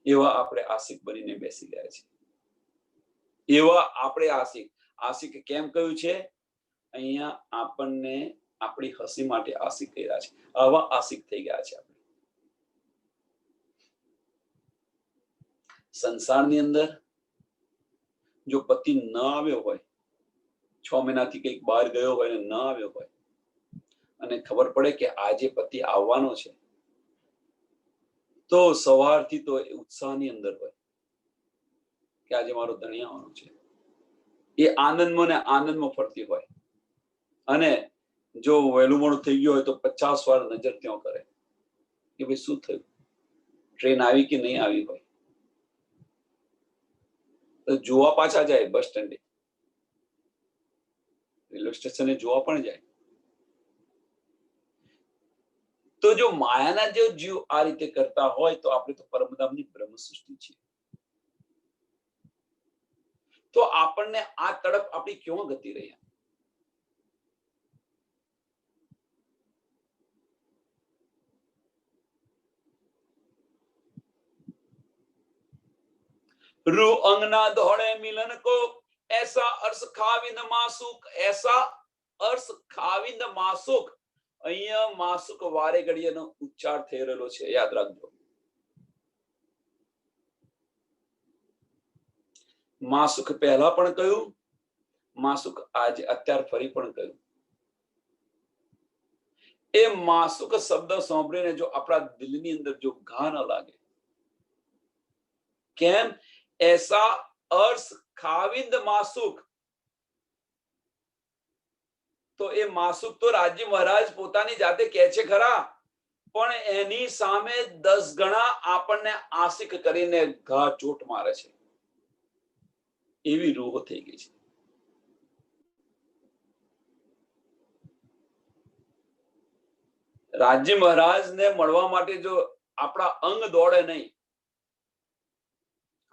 એવા આપણે આશિક બનીને બેસી ગયા છે. એવા આપણે આશિક કેમ કહ્યું છે? અહીંયા આપણને આપણી હસી માટે આશિક કર્યા છે. આવા આશિક થઈ ગયા છે આપણે. સંસારની અંદર જો પતિ ન આવ્યો હોય, 6 મહિનાથી કંઈક બહાર ગયો હોય અને ન આવ્યો હોય, અને ખબર પડે કે આજે પતિ આવવાનો છે, તો સવારથી તો ઉત્સાહની અંદર હોય કે આજે મારો ધણી આવવાનો છે. એ આનંદમાં ને આનંદમાં ફરતી હોય, અને જો વહેલું મોડું થઈ ગયું હોય તો 50 વાર નજર ત્યાં કરે કે ભાઈ શું થયું, ટ્રેન આવી કે નહીં આવી હોય. તો જોવા પાછા જાય, બસ સ્ટેન્ડે, રેલવે સ્ટેશને જોવા પણ જાય. તો જો માયાના જે જીવ આ રીતે કરતા હોય તો આપણે તો પરમધામની બ્રહ્મ સૃષ્ટિ છે. તો આપણને આ તડપ આપણી ક્યાં ગતિ રહી? રૂ અંગના દોડે મિલન કો, ऐसा अर्स खाविंद मासूक. ऐसा अर्स खाविंદ मासूक. અહીંયા માસુક વારે ઘડીએનો ઉચ્ચાર થઈ રહેલો છે, યાદ રાખજો. માસુક પહેલા પણ કહ્યું, માસુક આજે અત્યારે ફરી પણ કહ્યું. એ માસુક શબ્દ સાંભળીને જો આપણા દિલની અંદર જો ઘા ન લાગે, કેમ? એસા અર્થ ખાવિંદ માસુક. તો એ માસુક તો રાજી મહારાજ પોતાની જાતે કહે છે ખરા, પણ એની સામે 10 ગણા આપણને આશિક કરીને ઘા ચોટ મારે છે. એવી રૂહ થઈ ગઈ છે. રાજી મહારાજને મળવા માટે જો આપણા અંગ દોડે નહીં,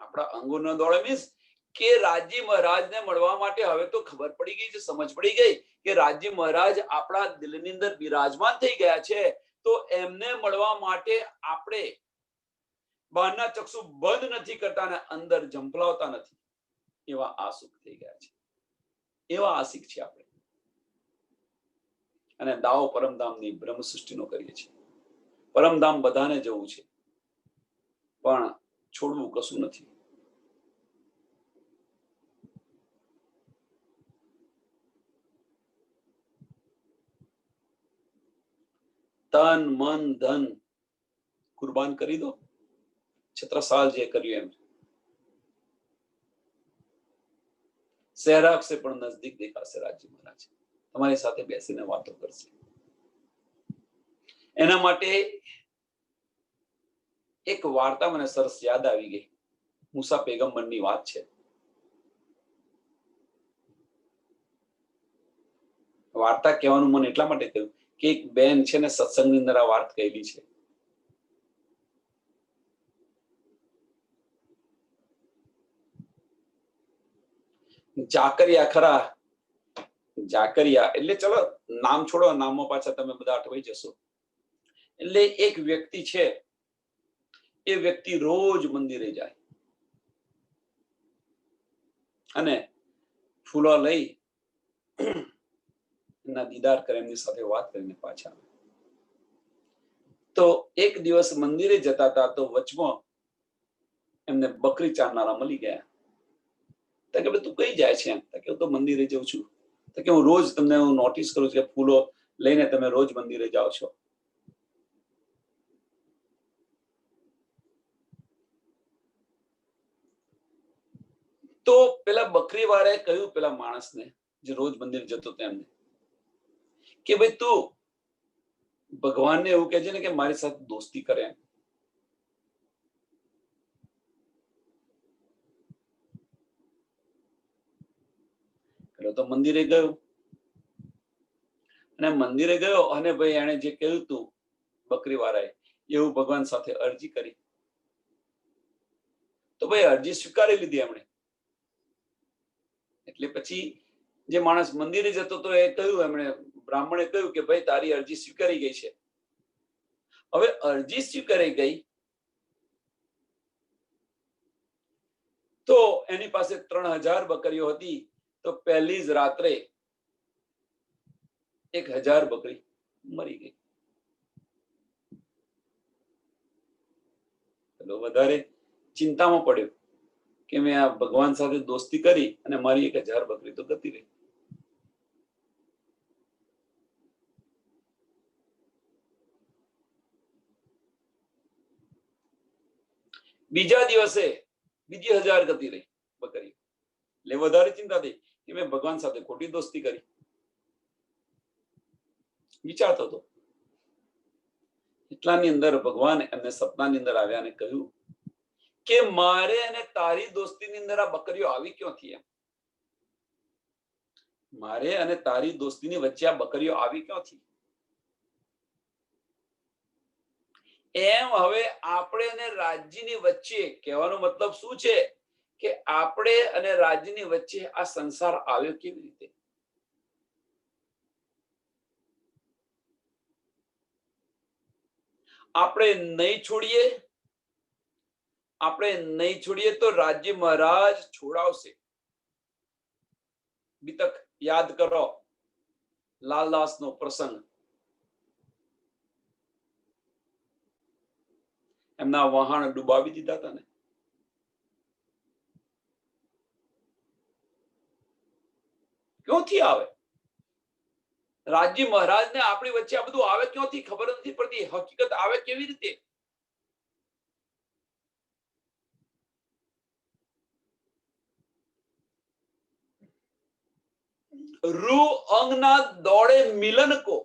આપણા અંગો ન દોડે મીન્સ કે રાજી મહારાજને મળવા માટે હવે તો ખબર પડી ગઈ છે, સમજ પડી ગઈ કે રાજી મહારાજ આપણા દિલની અંદર બિરાજમાન થઈ ગયા છે. તો એમને મળવા માટે આપણે બહારના ચક્ષુ બંધ નથી કરતા અને અંદર ઝંપલાવતા નથી. એવા આસુક થઈ ગયા છે, એવા આશિક છે આપણે. અને દાવો પરમધામની બ્રહ્મ સૃષ્ટિનો કરીએ છીએ. પરમધામ બધાને જવું છે, પણ છોડવું કશું નથી. તન મન ધન કુરબાન કરી દો, છત્રસાલ જે કર્યું એમ. સહેરાગ સે પણ નજદીક દેખાશે રાજી મહારાજ, તમારી સાથે બેસીને વાતો કરશે. એના માટે એક વાર્તા મને સરસ યાદ આવી ગઈ. મૂસા પેગમ્બરની વાત છે. વાર્તા કહેવાનું મને એટલા માટે થયું કે એક બેન છે ને સત્સંગની અંદર આ વાત કહેલી છે. જાકરિયા ખરા, જાકરિયા એટલે ચલો નામ છોડો, નામમાં પાછા તમે બધા અટવાઈ જશો. એટલે એક વ્યક્તિ છે, એ વ્યક્તિ રોજ મંદિરે જાય અને ફૂલો લઈ એમના દીદાર કરે, એમની સાથે વાત કરીને પાછા આવે. તો એક દિવસ મંદિરે જતા હતા, તો વચમાં એમને બકરી ચારનારા મળી ગયા. તો કે તું કઈ જાય છે? એમ કે હું તો મંદિરે જઉં છું. તો કે હું રોજ તમને હું નોટિસ કરું છું કે ફૂલો લઈને તમે રોજ મંદિરે જાઓ છો. તો પેલા બકરી વાળાએ કહ્યું પેલા માણસને જે રોજ મંદિર જતો હતો એમને કે ભાઈ તું ભગવાનને એવું કહે છે ને કે મારી સાથે દોસ્તી કરે. તો મંદિરે ગયો અને મંદિરે ગયો અને ભાઈ એને જે કહ્યું તું બકરી વાળાએ એવું ભગવાન સાથે અરજી કરી. તો ભાઈ અરજી સ્વીકારી લીધી એમણે. એટલે પછી જે માણસ મંદિરે જતો તો એ કહ્યું, એમણે બ્રાહ્મણે કહ્યું કે ભાઈ તારી અરજી સ્વીકારી ગઈ છે. હવે અરજી સ્વીકારી ગઈ તો એની પાસે 3000 બકરીઓ હતી. તો પહેલી જ રાત્રે 1000 બકરી મરી ગઈ. એટલે વધારે ચિંતામાં પડ્યો કે મેં આ ભગવાન સાથે દોસ્તી કરી અને મારી 1000 બકરી તો ગતી રહી. બીજા દિવસે બીજી 1000 ગતી રહી બકરી. એટલે વધારે ચિંતા થઈ કે મેં ભગવાન સાથે ખોટી દોસ્તી કરી. વિચારતો હતો. એટલાની અંદર ભગવાન એમને સપનાની અંદર આવ્યા અને કહ્યું કે મારે અને તારી દોસ્તીની અંદર આ બકરીઓ આવી ક્યાંથી? એમ મારે અને તારી દોસ્તીની વચ્ચે આ બકરીઓ આવી ક્યાંથી? એમ હવે આપણે અને રાજ્યની વચ્ચે, કહેવાનો મતલબ શું છે કે આપણે અને રાજ્યની વચ્ચે આ સંસાર આવ્યો કેવી રીતે? આપણે નહીં છોડીએ, આપણે નહીં છોડીએ તો રાજ્ય મહારાજ છોડાવશે. બીતક યાદ કરો લાલદાસ નો પ્રસંગ. એમના વહાણ ડુબાવી દીધા હતા ને. ક્યોથી આવે? રાજજી મહારાજને આપણી વચ્ચે આ બધું આવે ક્યોથી? ખબર નથી પડતી. હકીકત આવે કેવી રીતે? રૂ અંગના દોડે મિલન કો,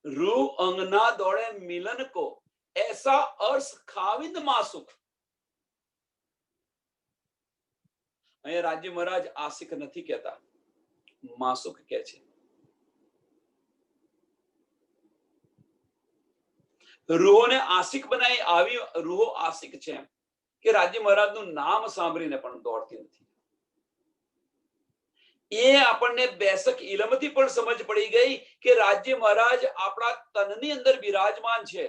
રૂ અંગના દોડે મિલન કો, ऐसा अर्थ खाविंद मासुख. અહીંયા રાજ્ય મહારાજ આશિક નથી કહેતા, માસુખ કહે છે. રૂહોને આશિક બનાવી આવી રૂહો આશિક છે કે રાજ્ય મહારાજનું નામ સાંભળીને પણ દોડતી નથી. એ આપણને બેસક ઇલમથી પણ સમજ પડી ગઈ કે રાજ્ય મહારાજ આપણા તનની અંદર બિરાજમાન છે,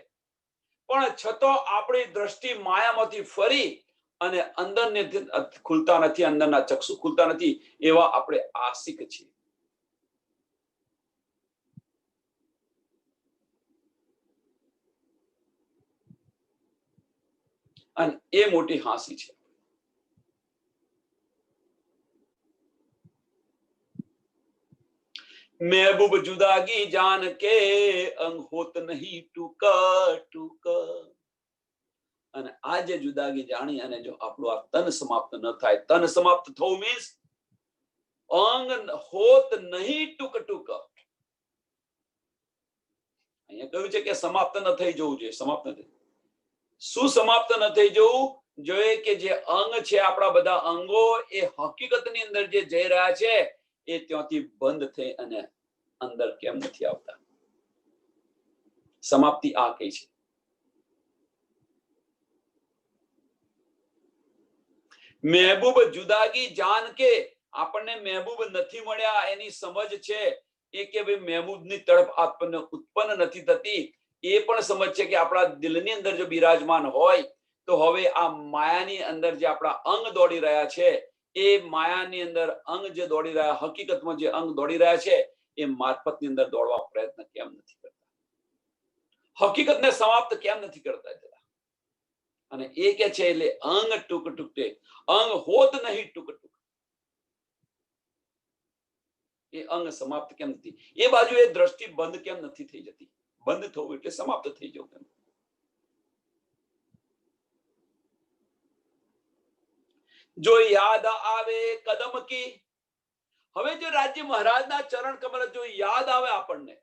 પણ છતાં આપણી દ્રષ્ટિ માયામાંથી ફરી અને અંદરને ખુલતા નથી, અંદરના ચક્ષુ ખુલતા નથી, એવા આપણે આશિક છીએ. અને એ મોટી હાંસી છે. महबूब जुदागी जान के अंग होत नहीं टूका टूका. અને આ જે જુદાગી જાણી અને જો આપણું આ તન સમાપ્ત ન થાય, તન સમાપ્ત થવું મીન્સ અંગ હોત નહીં ટૂક ટૂક. અહીંયા કહ્યું છે કે સમાપ્ત ન થઈ જવું જોઈએ. સમાપ્ત નથી. શું સમાપ્ત ન થઈ જવું જોઈએ? કે જે અંગ છે, આપણા બધા અંગો એ હકીકતની અંદર જે જઈ રહ્યા છે એ ત્યાંથી બંધ થઈ અને અંદર કેમ નથી આવતા? સમાપ્તિ આ કઈ છે? મહેબૂબ જુદાગી જાન કે, આપણને મહેબૂબ નથી મળ્યા એની સમજ છે એ કે ભાઈ મહેબૂબની તડપ આપણને ઉત્પન્ન નથી થતી. એ પણ સમજ છે કે આપણા દિલની અંદર જો બિરાજમાન હોય તો હવે આ માયાની અંદર જે આપણા અંગ દોડી રહ્યા છે, એ માયાની અંદર અંગ જે દોડી રહ્યા, હકીકતમાં જે અંગ દોડી રહ્યા છે એ મારફતની અંદર દોડવા પ્રયત્ન કેમ નથી કરતા? હકીકતને સમાપ્ત કેમ નથી કરતા? અને એ કે છે એટલે અંગ ટૂક ટૂકટે, અંગ હોત નહીં ટૂક ટૂક. એ અંગ સમાપ્ત કેમ નથી? એ બાજુ એ દ્રષ્ટિ બંધ કેમ નથી થઈ જતી? બંધ થવું એટલે સમાપ્ત થઈ જવું. કેમ? જો યાદ આવે કદમ કી, હવે જો રાજ્ય મહારાજના ચરણ કમલ જો યાદ આવે આપણને,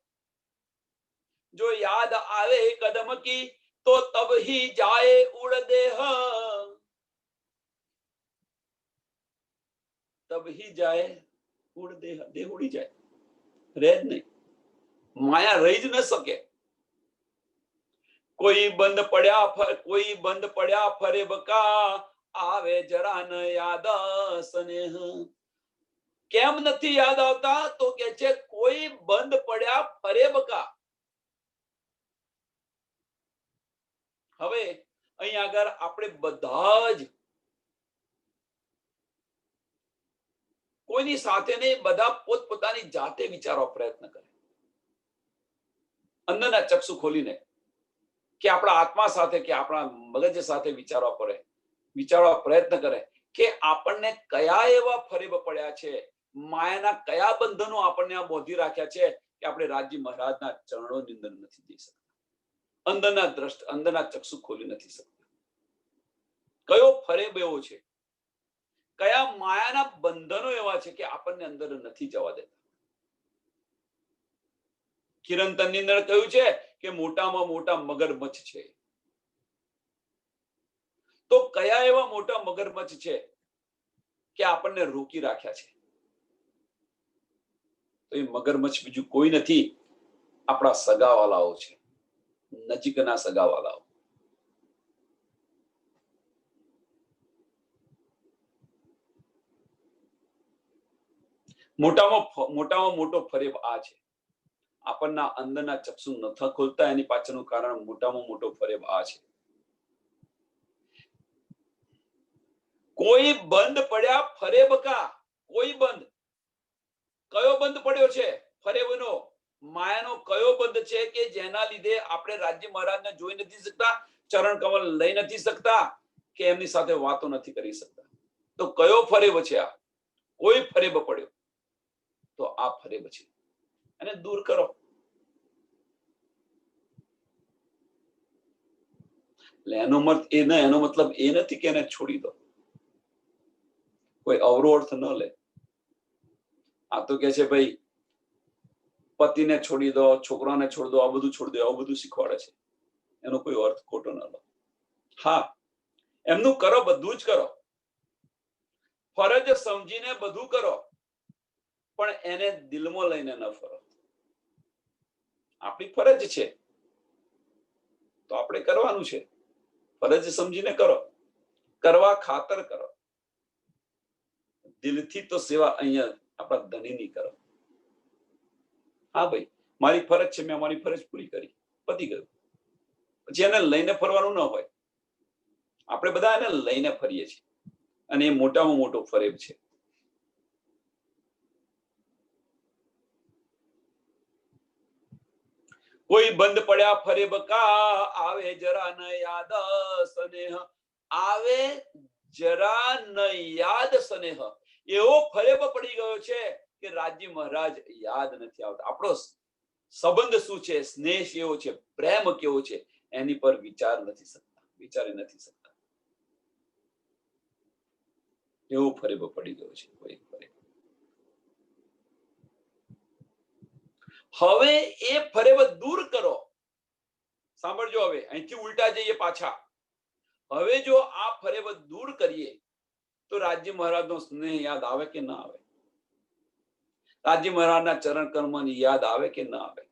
જો યાદ આવે કદમ કી તો તબ ही जाए उड़ देह, तब ही जाए उड़ देह. देह उड़ी જાય, રહે જ નહીં. માયા રહી જ ન શકે. કોઈ બંધ પડ્યા ફરે બકા, આવે જરા ન યાદ સ્નેહ. કેમ નથી યાદ આવતા? તો કે છે કોઈ બંધ પડ્યા ફરે બકા. હવે અહીંયા આગળ આપણે બધા જ કોઈની સાથે નહીં, બધા પોતપોતાની જાતે વિચારવા પ્રયત્ન કરે, અંદરના ચક્ષુ ખોલીને, કે આપણા આત્મા સાથે કે આપણા મગજ સાથે વિચારવા પ્રયત્ન કરે કે આપણને કયા એવા ફરેબ પડ્યા છે, માયાના કયા બંધનો આપણને આ બોધી રાખ્યા છે કે આપણે રાજ્ય મહારાજના ચરણોની અંદર નથી જઈ શકતા, અંદરના ચક્ષુ ખોલી નથી શકતા. કયો ફરેબ એવો છે, કયા માયાના બંધનો એવા છે કે આપણને અંદર નથી જવા દેતા? કિરંતનની અંદર કહ્યું છે કે મોટામાં મોટા મગરમચ્છ છે. તો કયા એવા મોટા મગરમચ્છ છે કે આપણને રોકી રાખ્યા છે? તો એ મગરમચ્છ બીજું કોઈ નથી, આપણા સગાવાલાઓ છે, નજીકના સગાવાલાઓ. મોટામાં મોટો ફરેબ આ છે. આપણના અંદરના ચક્ષુ નથી ખોલતા, એની પાછળનું કારણ મોટામાં મોટો ફરેબ આ છે. કોઈ બંધ પડ્યા ફરેબકા. કોઈ બંધ, કયો બંધ પડ્યો છે? ફરેબનો, માયાનો કયો બંધ છે કે જેના લીધે આપણે રાજ્ય મહારાજને જોઈ નથી શકતા, ચરણ કમલ લઈ નથી શકતા, કે એમની સાથે વાતો નથી કરી શકતા? તો કયો ફરેબ છે આ? કોઈ ફરેબ પડ્યો તો આ ફરેબ છે, એને દૂર કરો. એનો મતલબ એ નથી કે એને છોડી દો, કોઈ અવરો અર્થ ન લે. આ તો કે છે ભાઈ પતિને છોડી દો, છોકરાને છોડી દો, આ બધું છોડી દો, આવું બધું શીખવાડે છે. એનો કોઈ અર્થ ખોટો ન લો. હા, એમનું કરો, બધું જ કરો, ફરજ સમજીને બધું કરો, પણ એને દિલમાં લઈને ન ફરો. આપણી ફરજ છે તો આપણે કરવાનું છે, ફરજ સમજીને કરો, કરવા ખાતર કરો. દિલથી તો સેવા અહીંયા આપણા ધણીની કરો. હા ભાઈ, મારી ફરજ છે, મેં મારી ફરજ પૂરી કરી, પતી ગયું. પછી એને લઈને ફરવાનું ન હોય. આપણે બધા એને લઈને ફરીએ છીએ, અને એ મોટામાં મોટો ફરેબ છે. કોઈ બંધ પડ્યા ફરેબ કા, આવે જરા ન યાદ સ્નેહ, આવે જરા ન યાદ સ્નેહ. એવો ફરેબ પડી ગયો છે કે રાજ્ય મહારાજ યાદ નથી આવતા. આપણો સંબંધ શું છે, સ્નેહ કેવો છે, પ્રેમ કેવો છે, એની પર વિચારી નથી શકતા. એવો ફરેબ પડી ગયો છે કોઈ ફરેબ. હવે એ ફરેબ દૂર કરો. સાંભળજો, હવે અહીંથી ઉલટા જઈએ પાછા. હવે જો આ ફરેબ દૂર કરીએ તો રાજ્ય મહારાજનો સ્નેહ યાદ આવે કે ના આવે? રાજ્ય મહારાજના ચરણ કર્મની યાદ આવે કે ના આવે?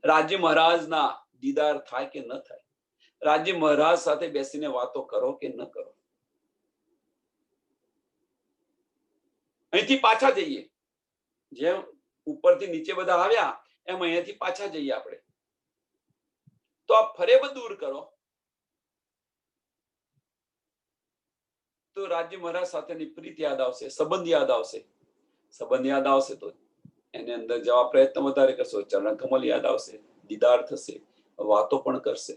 રાજ્ય મહારાજના દીદાર થાય કે ન થાય? રાજ્ય મહારાજ સાથે બેસીને વાતો કરો કે ન કરો? અહીંથી પાછા જઈએ, જેમ ઉપરથી નીચે બધા આવ્યા એમ અહીંયાથી પાછા જઈએ આપણે. તો આ ફરેબ દૂર કરો તો રાજ્ય મહારાજ સાથેની પ્રીત યાદ આવશે, સંબંધ યાદ આવશે. સંબંધ યાદ આવશે તો એની અંદર જવા પ્રયત્ન વધારે કરશો, ચરણ કમલ યાદ આવશે, દીદાર થશે, વાતો પણ કરશે.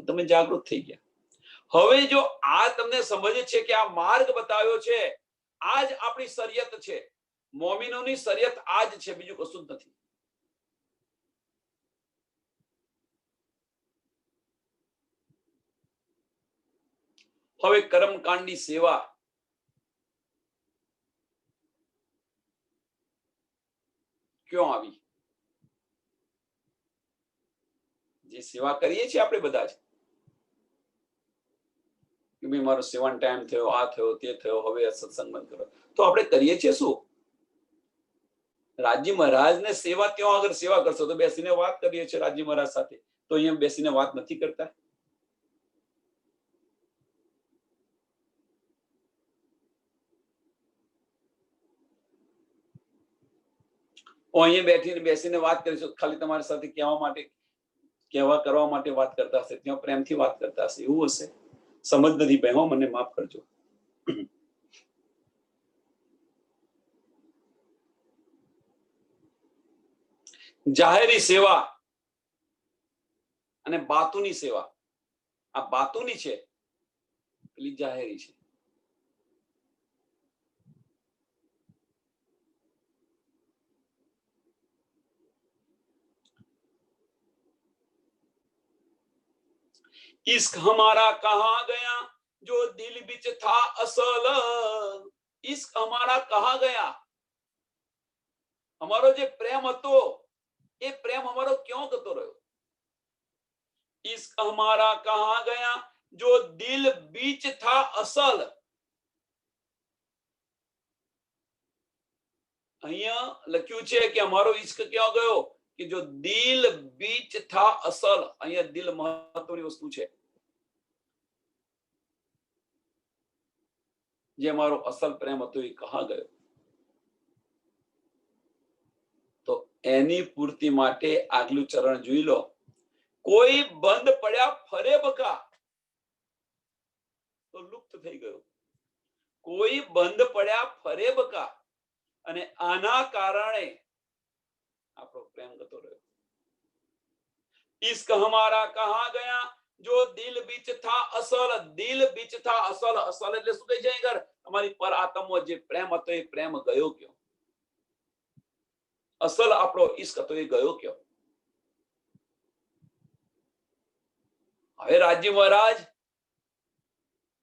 તમે જાગૃત થઈ ગયા. હવે જો આ તમને સમજે છે કે આ માર્ગ બતાવ્યો છે, આ જ આપણી શરિયત છે, મોમિનોની શરિયત આ જ છે, બીજું કશું જ નથી. હવે કર્મકાંડની સેવા ક્યાં આવી? જે સેવા કરીએ છીએ આપણે બધા જ, કે ભાઈ મારો સેવાનો ટાઈમ થયો, આ થયો, તે થયો, હવે સત્સંગ બંધ કરો, તો આપણે કરીએ છીએ શું? રાજ્ય મહારાજને સેવા ત્યાં આગળ સેવા કરશો તો બેસીને વાત કરીએ છીએ રાજ્ય મહારાજ સાથે, તો અહીંયા બેસીને વાત નથી કરતા? અહીંયા બેસીને વાત કરીશું, ખાલી તમારી સાથે કહેવા કરવા માટે વાત કરતા હશે, ત્યાં પ્રેમથી વાત કરતા હશે, એવું હશે? સમજ નથી ભાઈ, મને માફ કરજો. જાહેરી સેવા અને બાતુની સેવા, આ બાતુની છે, પેલી જાહેરી છે. इश्क हमारा कहाँ गया जो दिल बिच था असल, इश्क हमारा कहाँ गया, हमारो जे प्रेम હતો એ પ્રેમ हमारो क्यों गतो રહ્યો? इश्क हमारा कहाँ गया जो दिल बीच था असल. અહીંયા લખ્યું છે કે અમારો ઇશ્ક ક્યાં ગયો કે જો દિલ બીચ થા અસલ. અહીંયા દિલ મહત્વની વસ્તુ છે, જે મારો અસલ પ્રેમ હતો એ કહા ગયો? તો એની પૂર્તિ માટે આગલું ચરણ જોઈ લો. કોઈ બંધ પડ્યા ફરેબ કા, તો લુપ્ત થઈ ગયો. કોઈ બંધ પડ્યા ફરેબ કા, અને આના કારણે આપણો પ્રેમ ગતો રહ્યો. ઇશ્ક હમારા કહા ગયા જો દિલ બીચ થા અસલ, દિલ બીચ થા અસલ, અસલ એટલે શું કહે છે અહીં? તમારી પર આત્મમાં જે પ્રેમ હતો એ પ્રેમ ગયો ક્યો? અસલ આપણો ઈશ્ક હતો એ ગયો ક્યો? હવે રાજી મહારાજ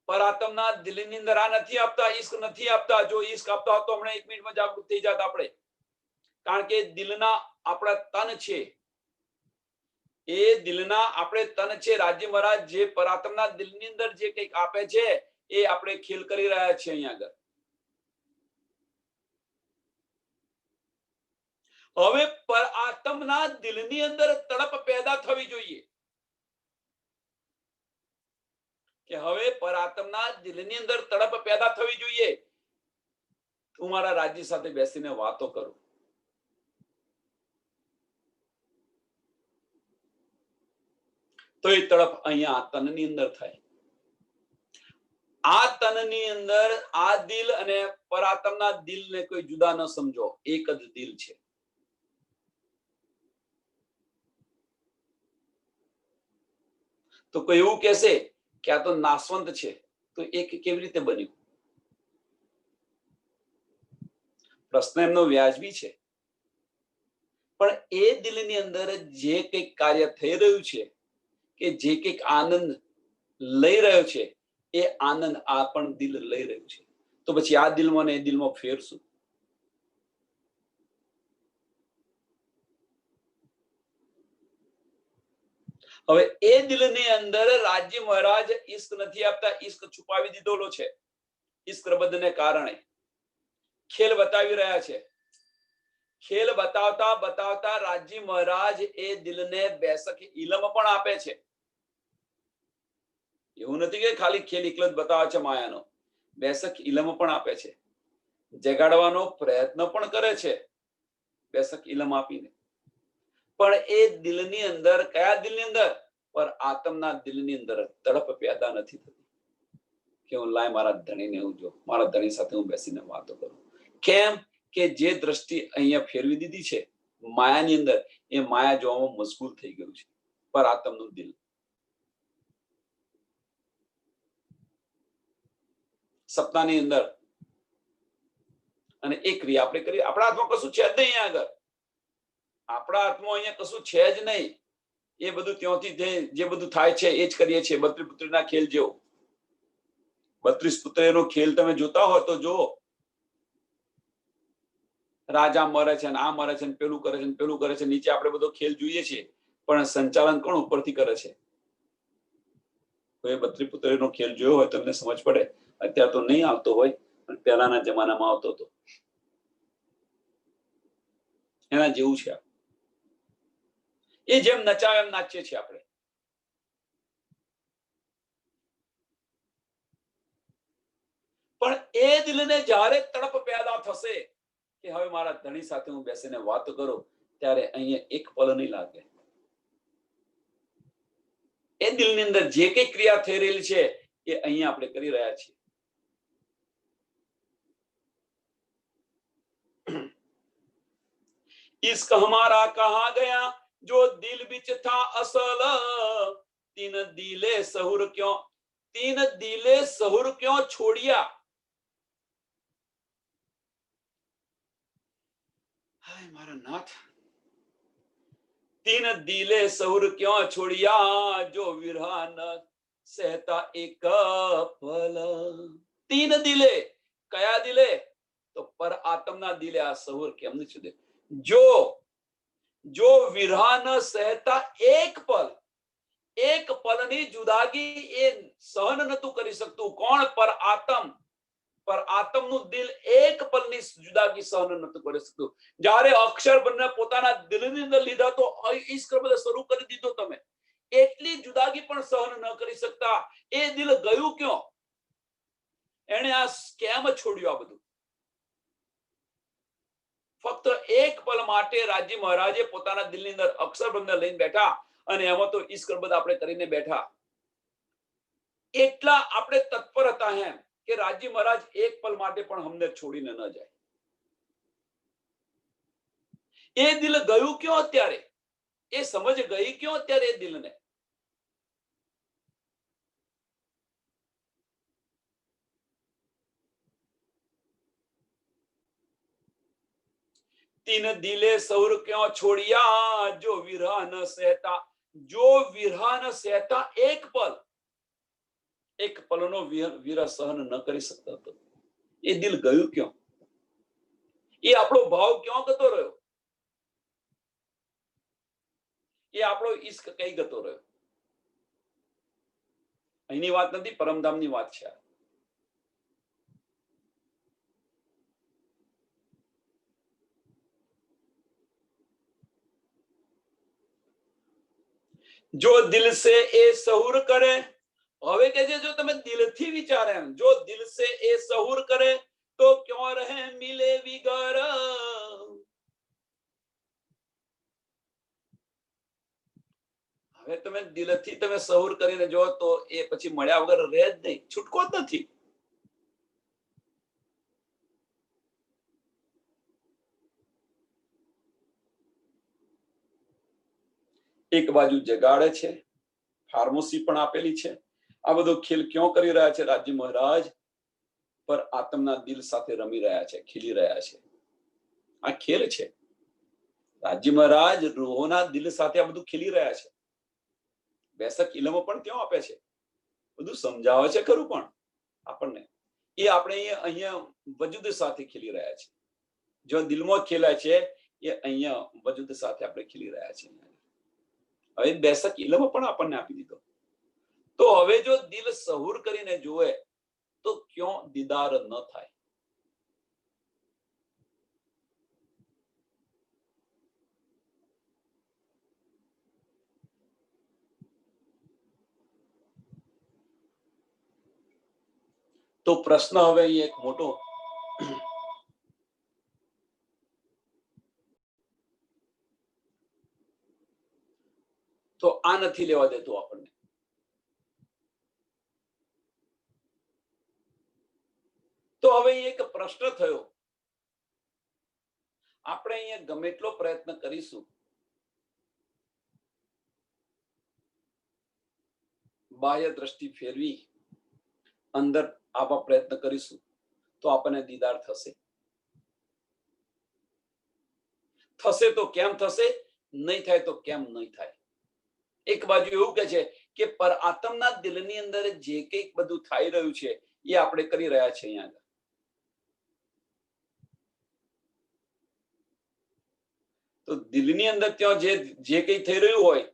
પરાત્મના દિલની અંદર આ નથી આપતા, ઈશ્ક નથી આપતા. જો ઈશ્ક આપતા હોત તો હમણાં 1 મિનિટમાં જાગૃત થઈ જાત આપણે. કારણ કે દિલના આપણા તન છે, એ દિલના આપણે તન છે. રાજી મહારાજ જે પરાત્મના દિલની અંદર જે કંઈક આપે છે એ આપણે ખેલ કરી રહ્યા છીએ અહીંયા આગળ. હવે પરાત્મના દિલની અંદર તડપ પેદા થવી જોઈએ કે હવે પરાત્મના દિલની અંદર તડપ પેદા થવી જોઈએ. તું મારા રાજી સાથે બેસીને વાતો કરું. તો એ તડપ અહીંયા તનની અંદર થાય. આ તનની અંદર આ દિલ અને પરાત્મના દિલને કોઈ જુદા ન સમજો, એક જ દિલ છે. તો કોઈ એવું કહેશે કે આ તો નાશવંત છે, તો એક કેવી રીતે બન્યું? પ્રશ્ન એમનો વ્યાજબી છે, પણ એ દિલની અંદર જે કંઈક કાર્ય થઈ રહ્યું છે, કે જે કંઈક આનંદ લઈ રહ્યો છે, એ આનંદ આ પણ દિલ લઈ રહ્યું છે. તો પછી આ દિલમાં ને એ દિલમાં ફેર શું? હવે એ દિલની અંદર રાજી મહારાજ ઈશ્ક નથી આપતા, ઈશ્ક છુપાવી દીધેલો છે. ઈશ્ક રબદને કારણે ખેલ બતાવી રહ્યા છે. ખેલ બતાવતા બતાવતા રાજી મહારાજ એ દિલને બેસક ઇલમ પણ આપે છે. એવું નથી કે ખાલી ખેલ એકલો જ બતાવે છે માયાનો, બેસક ઇલમ પણ આપે છે. જગાડવાનો પ્રયત્ન પણ કરે છે બેસક ઇલમ આપીને. પણ એ દિલની અંદર, કયા દિલની અંદર? પર આત્મના દિલની અંદર તડપ પેદા નથી થતી કે હું લાય મારા ધણીને હું જો, મારા ધણી સાથે હું બેસીને વાતો કરું. કેમ કે જે દ્રષ્ટિ અહીંયા ફેરવી દીધી છે માયાની અંદર, એ માયા જોવામાં મશગુલ થઈ ગયું છે પર આત્મનું દિલ. સપનાની અંદર અને એ ક્રિયા આપણે કરી. આપણા હાથમાં કશું છે જ નહીં અહીંયા આગળ. આપણા હાથમાં અહીંયા કશું છે જ નહીં. એ બધું ત્યાંથી જે બધું થાય છે એ જ કરીએ છીએ. 32 પુત્રીના ખેલ જેવો. 32 પુત્રીનો ખેલ તમે જોતા હો તો જો, રાજા મરે છે ને આ મરે છે ને પેલું કરે છે ને પેલું કરે છે, નીચે આપણે બધો ખેલ જોઈએ છીએ, પણ સંચાલન કોણ ઉપરથી કરે છે? તો એ 32 પુત્રીનો ખેલ જોયો હોય તમને સમજ પડે. અત્યારે તો નહીં આવતો હોય, પણ પહેલાના જમાનામાં આવતો હતો. એના જેવું છે. એ જેમ નચાવે એમ નાચીએ છીએ આપણે. પણ એ દિલને જ્યારે તડપ પેદા થશે કે હવે મારા ધણી સાથે હું બેસીને વાતો કરું, ત્યારે અહીંયા એક પલ નહીં લાગે. એ દિલની અંદર જે કઈ ક્રિયા થઈ રહેલી છે એ અહીંયા આપણે કરી રહ્યા છીએ. इश्क हमारा कहाँ गया जो दिल बिच था असल, तीन दिले सहुर क्यों छोड़िया? हाय मारा नाथ, तीन दिले सहुर क्यों छोड़िया जो विरहा न सहता एक पल. तीन दिले, कया दिले? तो पर आत्मना दिले आ સહુર કેમ નથી છોડે? જો વિરહ ન સહેતા એક પલની જુદાગી એ સહન નતું કરી શકતું. કોણ? પર આત્મનું દિલ એક પલની જુદાગી સહન નતું કરી શકતું. જ્યારે અક્ષરબંધને પોતાના દિલની અંદર લીધા તો ઈશ્ક બધે શરૂ કરી દીધો તમે. એટલી જુદાગી પણ સહન ન કરી શકતા. એ દિલ ગયું ક્યાં? એને આ કેમ છોડ્યું આ બધું? ફક્ત એક પલ માટે રાજી મહારાજે પોતાના દિલની અંદર અક્ષરબંધને લઈને બેઠા, અને એમાં તો ઈશ્કરબદ આપણે કરીને બેઠા. એટલા આપણે તત્પર હતા એમ કે રાજી મહારાજ એક પલ માટે પણ અમને છોડીને ન જાય. એ દિલ ગયું ક્યાં અત્યારે? એ સમજ ગઈ ક્યાં અત્યારે એ દિલને? तीन दिले सौर क्यों छोड़िया, जो विरह न सहता, जो विरह न सहता, एक पलनो विरह सहन न કરી શકતા હતો. એ દિલ ગયું ક્यों? એ આપણો ભાવ ક્यों ગતો રહ્યો? એ આપણો ઈશ્ક કઈ ગતો રહ્યો? અહીંની વાત નથી, પરમધામની વાત છે. જો દિલ સે એ સહુર કરે, હવે કે છે જો તમે દિલથી વિચારે, જો દિલ સે એ સહુર કરે તો ક્यों રહે મિલે વિગર. હવે તમે દિલથી તમે સહુર કરીને જો તો એ પછી મળ્યા વગર રહે જ નહીં, છૂટકો જ નથી. એક બાજુ જગાડે છે, ફાર્મસી પણ આપેલી છે. આ બધો ખેલ ક્यों કરી રહ્યા છે? રાજ્ય મહારાજ પર આત્મના દિલ સાથે રમી રહ્યા છે, ખીલી રહ્યા છે. આ ખેલ છે. રાજ્ય મહારાજ રૂહોના દિલ સાથે આ બધું ખીલી રહ્યા છે. બેસક ઇલમો પણ ક્યાં આપે છે, બધું સમજાવે છે ખરું, પણ આપણને એ આપણે અહીંયા વજુદ સાથે ખીલી રહ્યા છે. જો દિલમાં ખેલાય છે એ અહીંયા વજુદ સાથે આપણે ખીલી રહ્યા છે. હવે બેસક ઇલમો પણ આપણને આપી દીધો. તો હવે જો દિલ સહુર કરીને જોવે તો ક્यों દીદાર ન થાય? તો પ્રશ્ન હવે એક મોટો, તો આ નથી લેવા દેતું આપણને. તો હવે એક પ્રશ્ન થયો, આપણે અહીંયા ગમે એટલો પ્રયત્ન કરીશું, બાહ્ય દ્રષ્ટિ ફેરવી અંદર આવા પ્રયત્ન કરીશું તો આપણને દીદાર થશે? થશે તો કેમ થશે, નહીં થાય તો કેમ નહીં થાય? એક બાજુ એવું કે છે કે પર આત્મના દિલની અંદર જે કંઈક બધું થઈ રહ્યું છે એ આપણે કરી રહ્યા છે અહીંયા. તો દિલની અંદર ત્યાં જે કંઈ થઈ રહ્યું હોય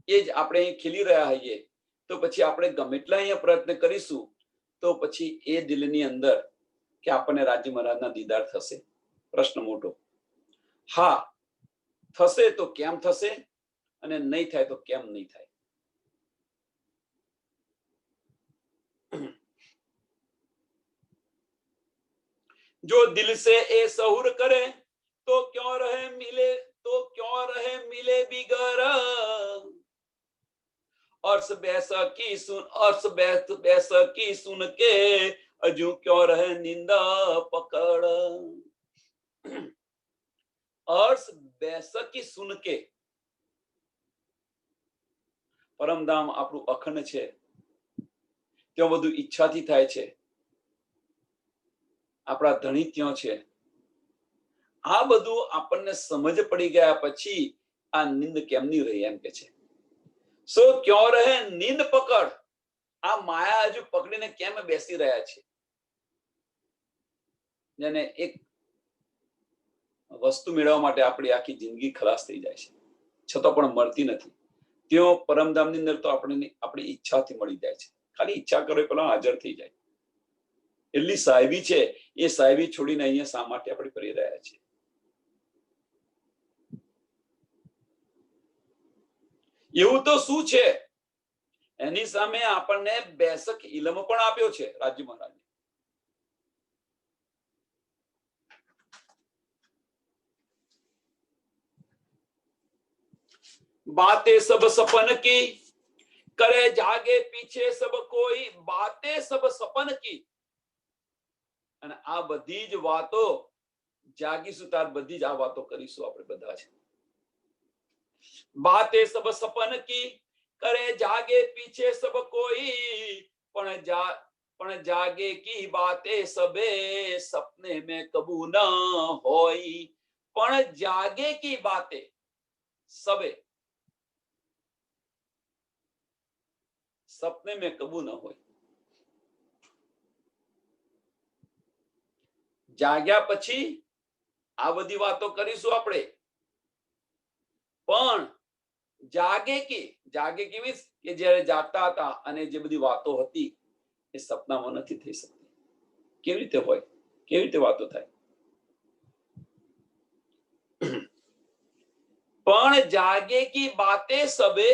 એ જ આપણે ખીલી રહ્યા હોઈએ, તો પછી આપણે ગમે એટલા અહીંયા પ્રયત્ન કરીશું તો પછી એ દિલની અંદર કે આપણને રાજ્ય મહારાજના દીદાર થશે? પ્રશ્ન મોટો. હા, થશે તો કેમ થશે, અને નહીં થાય તો કેમ નહીં થાય? જો દિલ સે એ સહુર કરે તો ક્यों રહે મિલે, તો ક્यों રહે મિલે बिगर. अर्श बैसकी सुन के अजू क्यों रहे निंदा पकड़. अर्श बैसकी सुन के, પરમધામ આપણું અખંડ છે, ત્યાં બધું ઈચ્છાથી થાય છે. આપણા ધણી ત્યાં છે. આ બધું આપણને સમજ પડી ગયા પછી આ નિંદ કેમની રહી એમ કે છે. સો ક્यों રહે નીંદ પકડ. આ માયા હજુ પકડીને કેમ બેસી રહ્યા છે? જેને એક વસ્તુ મેળવવા માટે આપણી આખી જિંદગી ખલાસ થઈ જાય છે, છતાં પણ મળતી નથી. ત્યાં પરમધામની અંદર તો આપણને આપણી ઈચ્છાથી મળી જાય છે. ખાલી ઈચ્છા કરો પેલા હાજર થઈ જાય. એટલી સાહેબી છે, એ સાહેબી છોડીને અહીંયા શા માટે આપણે કરી રહ્યા છીએ? એવું તો શું છે? એની સામે આપણને બેસક ઇલમ પણ આપ્યો છે રાજ્ય મહારાજે. बातें सब सपन की करे जागे पीछे सब कोई. बातें सब सपन की, અને આ બધી જ વાતો જાગીશું તાર બધી જ આ વાતો કરીશું આપણે બધા છે. बातें सब सपन की करे जागे पीछे सब कोई. પણ જાગે की बातें सबे सपने में कबू न होई. પણ જાગે કી બાતે सबे सपने में कबू न હોય. જાગ્યા પછી આ બધી વાતો કરીશું આપણે, પણ જાગે કેવી કે જ્યારે જાગતા હતા અને જે બધી વાતો હતી એ સપનામાં નથી થઈ શકતી. કેવી રીતે હોય, કેવી રીતે વાતો થાય? પણ જાગે કી બાતે સબે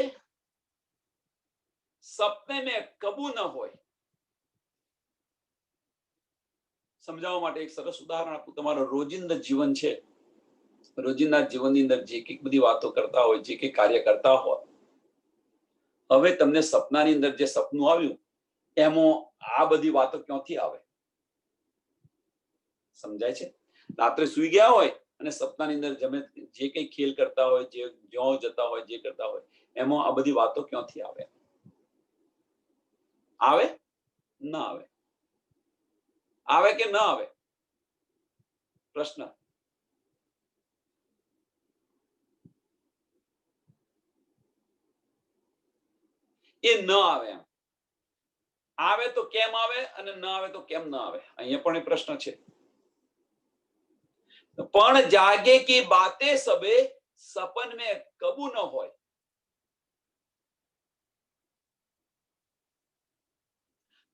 સપને મેં કબૂ ન હોય. સમજાવવા માટે એક સરસ ઉદાહરણ આપું. તમારું રોજિંદા જીવન છે, રોજિંદા જીવનની અંદર જે કંઈક બધી વાતો કરતા હોય, જે કંઈક કાર્ય કરતા હોય, હવે તમને સપનાની અંદર જે સપનું આવ્યું એમાં આ બધી વાતો ક્યાંથી આવે? સમજાય છે? રાત્રે સુઈ ગયા હોય અને સપનાની અંદર જે કંઈ ખેલ કરતા હોય, જે જ્યાં જતા હોય, જે કરતા હોય, એમાં આ બધી વાતો ક્યાંથી આવે? આવે? ના આવે. આવે કે ના આવે? પ્રશ્ન. એ ન આવે. એમ આવે તો કેમ આવે અને ન આવે તો કેમ ના આવે? અહીંયા પણ એ પ્રશ્ન છે. પણ જાગે કી બાતે સબે સપન મેં કબૂ ન હોય.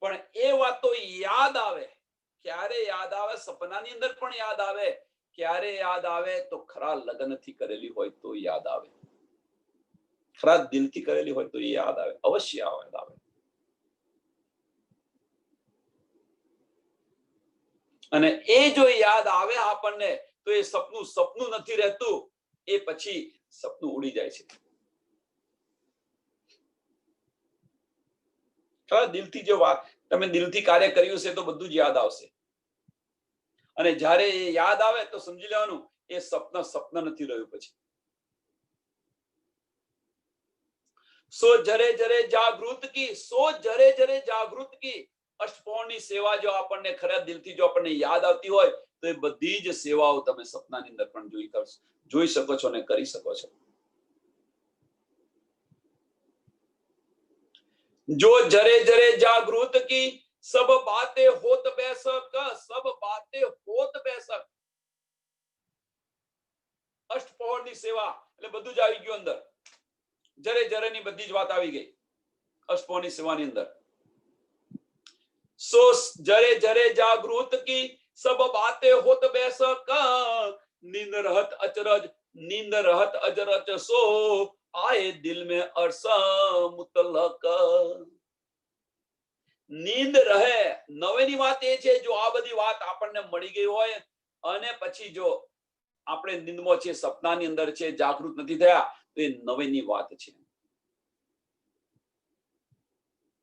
પણ એ વાતો યાદ આવે. ક્યારે યાદ આવે? સપનાની અંદર પણ યાદ આવે. ક્યારે યાદ આવે? તો ખરા લગ્નથી કરેલી હોય તો યાદ આવે, ખરા દિલથી કરેલી હોય તો યાદ આવે, અવશ્ય યાદ આવે. અને એ જો યાદ આવે આપણને તો એ સપનું સપનું નથી રહેતું, એ પછી સપનું ઉડી જાય છે. દિલથી જો વાત તમે દિલથી કાર્ય કર્યું છે તો બધું જ યાદ આવશે. અને જ્યારે એ યાદ આવે તો સમજી લેવાનું એ સપન નથી રહ્યું. પછી સો જરે જરે જાગૃત કી, સો જરે જરે જાગૃત કી અષ્ટપૌરની સેવા જો આપણને ખરા દિલથી જો આપણને યાદ આવતી હોય તો એ બધી જ સેવાઓ તમે સપનાની અંદર પણ જોઈ શકો છો અને કરી શકો છો. जो जरे जरे जागृत की सब बातें होत बेशक, सब बातें होत बेशक. અષ્ટપૌરની સેવા એટલે બધું જ આવી ગયું અંદર. જરે જરે ની બધી જ વાત આવી ગઈ અષ્ટપૌરની સેવાની અંદર. સો જરે જરે જાગૃત की सब बातें होत बेशक, नींद रहत अचरज, नींद रहत अजरज, सो आए दिल में अर्श मुतलक. નીંદ રહે. નવેની વાત એ છે જો આ બધી વાત આપણને મળી ગઈ હોય અને પછી જો આપણે નિંદમાં છે, સપનાની અંદર છે, જાગૃત નથી થયા તો એ નવેની વાત છે.